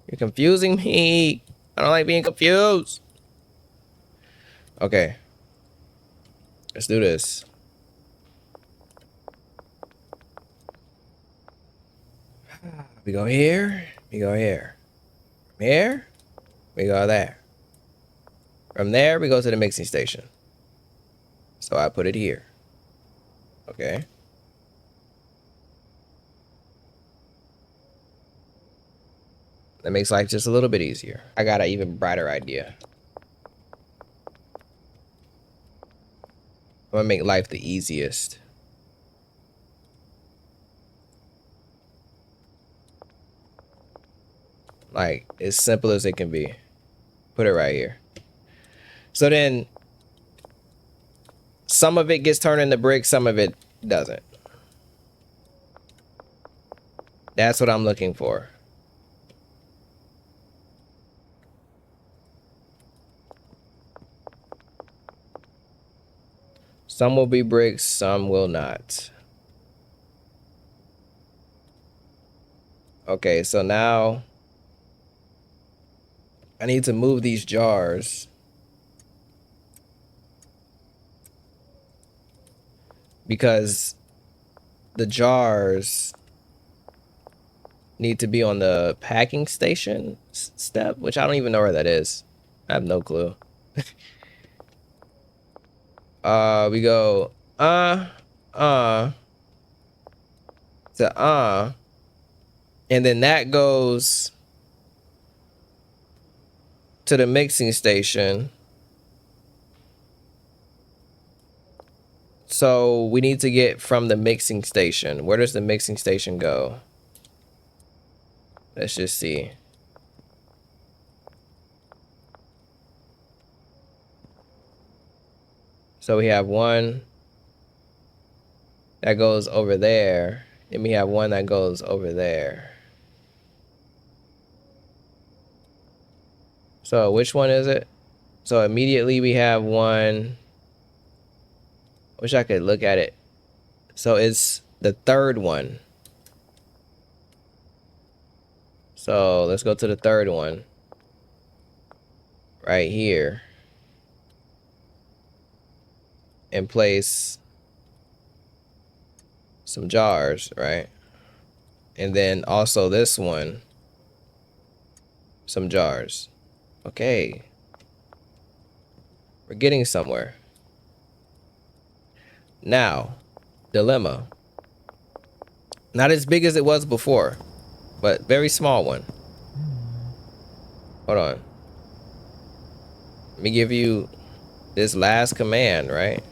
You're confusing me. I don't like being confused. Okay. Let's do this. We go here. We go here. From here, we go there. From there, we go to the mixing station. So I put it here. Okay. That makes life just a little bit easier. I got an even brighter idea. I'm gonna make life the easiest. Like, as simple as it can be. Put it right here. So then, some of it gets turned into bricks, some of it doesn't. That's what I'm looking for. Some will be bricks, some will not. Okay, so now I need to move these jars because the jars need to be on the packing station step, which I don't even know where that is. I have no clue. We go to and then that goes to the mixing station. So we need to get from the mixing station. Where does the mixing station go? Let's just see. So we have one that goes over there, and we have one that goes over there. So which one is it? So immediately we have one. Wish I could look at it. So it's the third one. So let's go to the third one. Right here. And place some jars, right? And then also this one. Some jars. Okay. We're getting somewhere. Now, dilemma. Not as big as it was before, but very small one. Hold on. Let me give you this last command, right?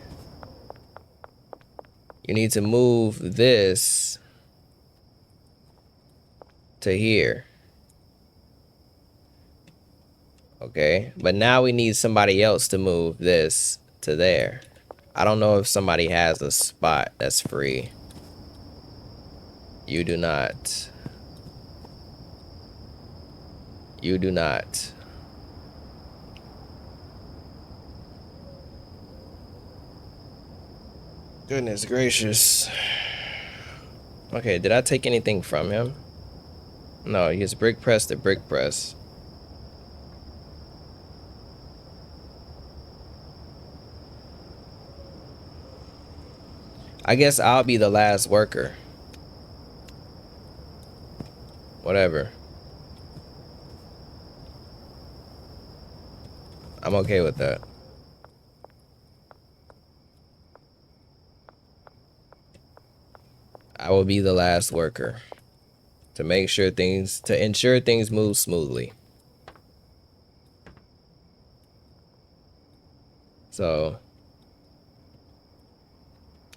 You need to move this to here. Okay, but now we need somebody else to move this to there. I don't know if somebody has a spot that's free. You do not. You do not. Goodness gracious. Okay, did I take anything from him? No, he's brick press to brick press. I guess I'll be the last worker. Whatever. I'm okay with that. I will be the last worker to make sure to ensure things move smoothly. So,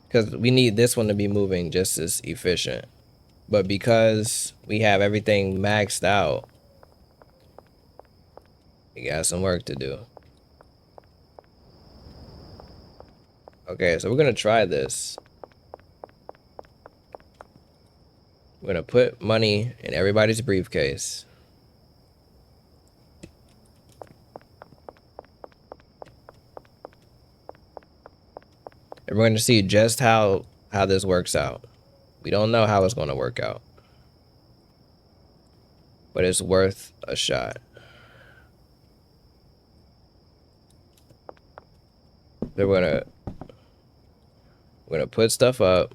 because we need this one to be moving just as efficient. But because we have everything maxed out, we got some work to do. Okay, so we're gonna try this. We're gonna put money in everybody's briefcase. And we're gonna see just how this works out. We don't know how it's gonna work out, but it's worth a shot. Then we're gonna put stuff up.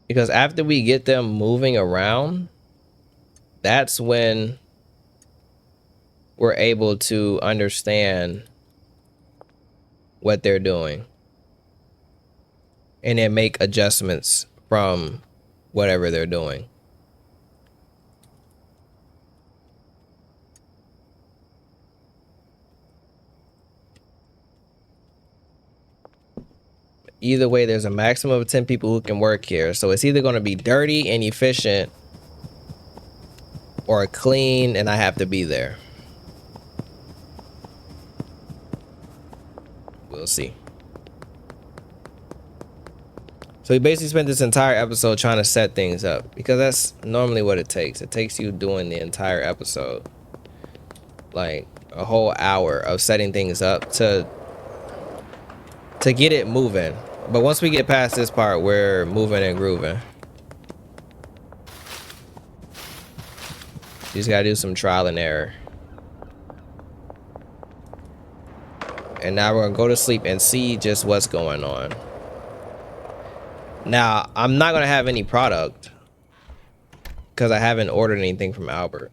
Because after we get them moving around, that's when we're able to understand what they're doing and then make adjustments from whatever they're doing. Either way, there's a maximum of 10 people who can work here. So it's either going to be dirty and efficient or clean and I have to be there. We'll see. So we basically spent this entire episode trying to set things up because that's normally what it takes. It takes you doing the entire episode. Like a whole hour of setting things up to get it moving. But once we get past this part, we're moving and grooving. You just gotta do some trial and error. And now we're gonna go to sleep and see just what's going on. Now, I'm not gonna have any product because I haven't ordered anything from Albert,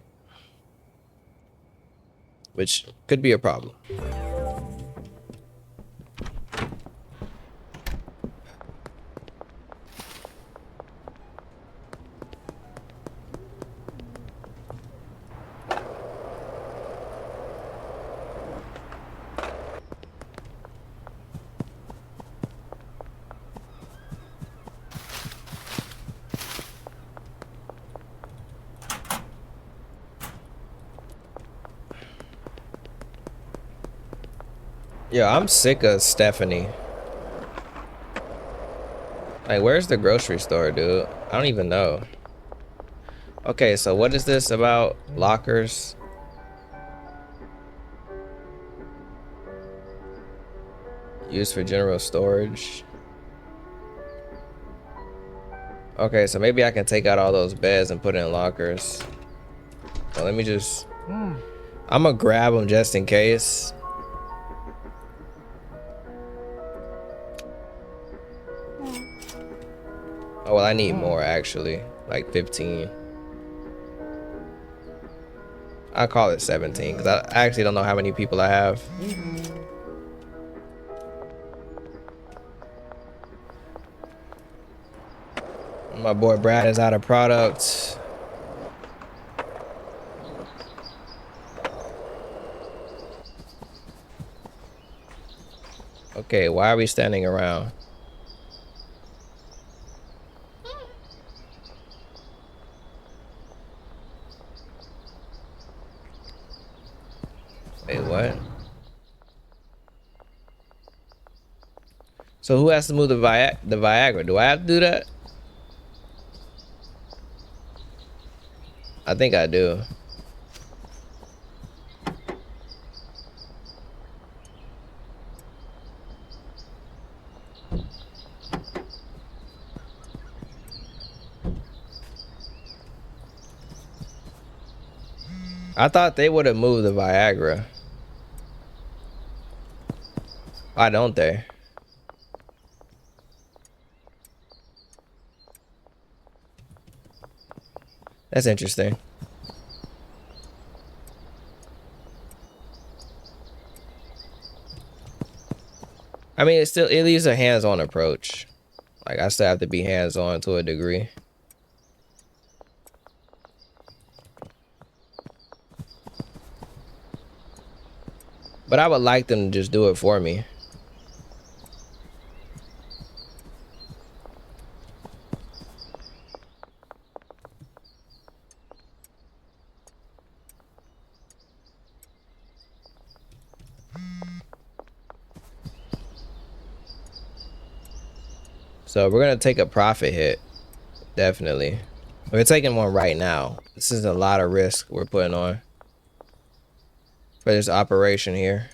which could be a problem. Yo, I'm sick of Stephanie. Like, where's the grocery store, dude? I don't even know. Okay, so what is this about lockers? Used for general storage. Okay, so maybe I can take out all those beds and put in lockers. Well, let me just... I'm gonna grab them just in case. Oh, well, I need more, actually. Like 15. I'll call it 17, because I actually don't know how many people I have. My boy Brad is out of product. Okay, why are we standing around? Wait, what? So who has to move the Viagra? Do I have to do that? I think I do. I thought they would have moved the Viagra. Why don't they? That's interesting. I mean, it leaves a hands-on approach. Like, I still have to be hands-on to a degree. But I would like them to just do it for me. So we're gonna take a profit hit. Definitely. We're taking one right now. This is a lot of risk we're putting on for this operation here.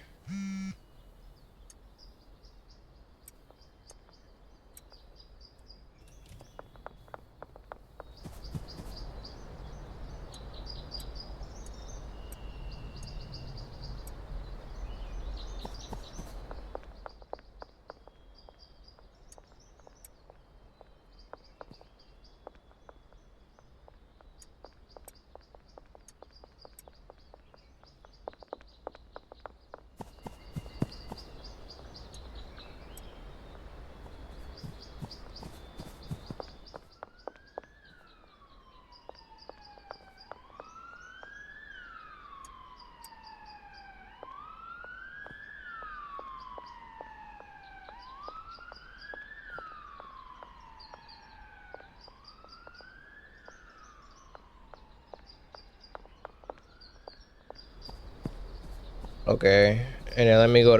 Okay, and then let me go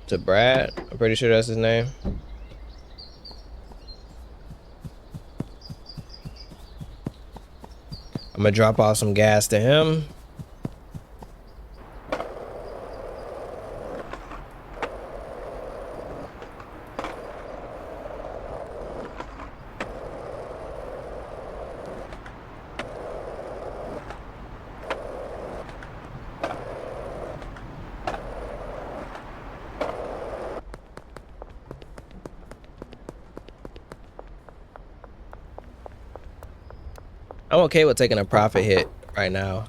to Brad. I'm pretty sure that's his name. I'm gonna drop off some gas to him. I'm okay with taking a profit hit right now.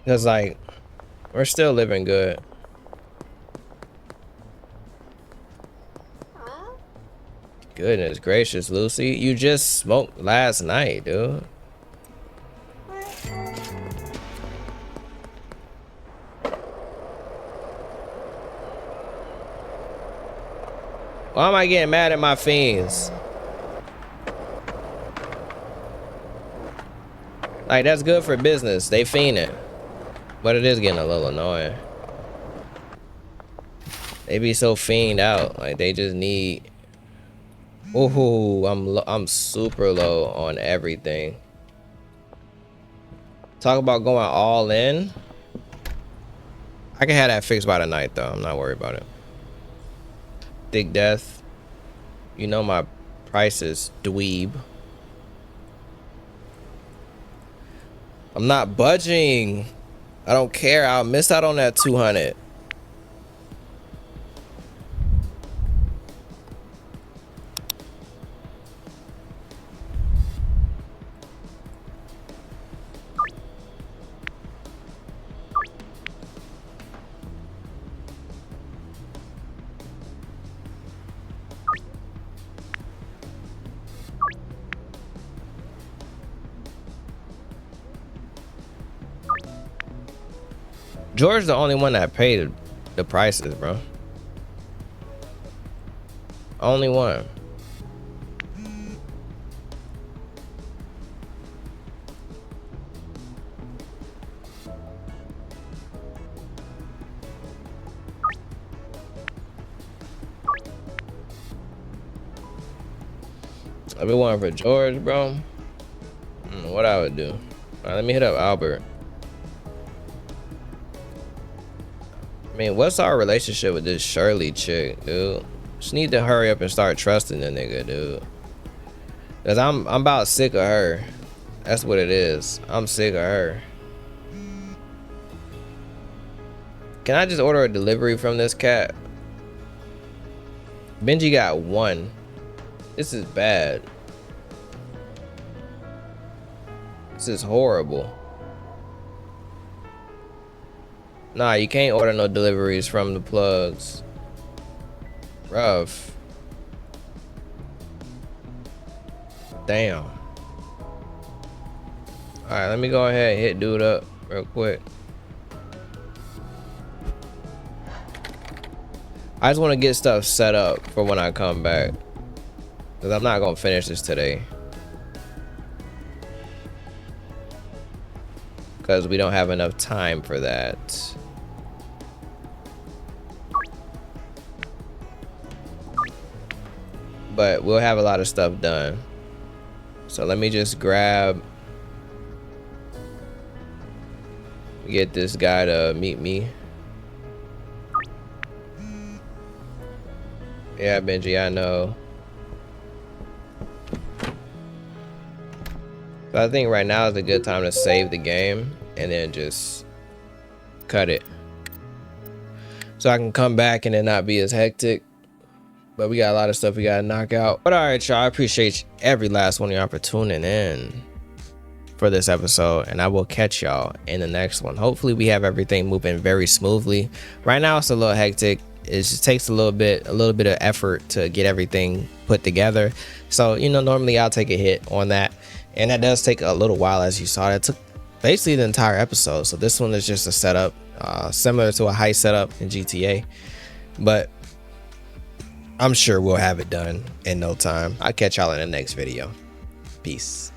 Cause like, we're still living good. Goodness gracious, Lucy. You just smoked last night, dude. Why am I getting mad at my fiends? Like, that's good for business. They fiending. But it is getting a little annoying. They be so fiend out. Like, they just need... Ooh, I'm super low on everything. Talk about going all in. I can have that fixed by the night, though. I'm not worried about it. Thick Death. You know my prices, dweeb. I'm not budging. I don't care. I'll miss out on that 200. George's the only one that paid the prices, bro. Only one. I've been wanting for George, bro. What I would do. All right, let me hit up Albert. I mean, what's our relationship with this Shirley chick, dude? Just need to hurry up and start trusting the nigga, dude. Cause I'm about sick of her. That's what it is. I'm sick of her. Can I just order a delivery from this cat? Benji got one. This is bad. This is horrible. Nah, you can't order no deliveries from the plugs. Rough. Damn. Alright, let me go ahead and hit dude up real quick. I just want to get stuff set up for when I come back. Because I'm not going to finish this today. Because we don't have enough time for that. But we'll have a lot of stuff done. So let me just grab... Get this guy to meet me. Yeah, Benji, I know. So I think right now is a good time to save the game and then just cut it. So I can come back and it not be as hectic. But we got a lot of stuff we gotta knock out. But alright, y'all, I appreciate every last one of y'all for tuning in for this episode, and I will catch y'all in the next one. Hopefully we have everything moving very smoothly. Right now it's a little hectic. It just takes a little bit of effort to get everything put together. So, you know, normally I'll take a hit on that, and that does take a little while. As you saw, that took basically the entire episode. So this one is just a setup, similar to a high setup in GTA. But I'm sure we'll have it done in no time. I'll catch y'all in the next video. Peace.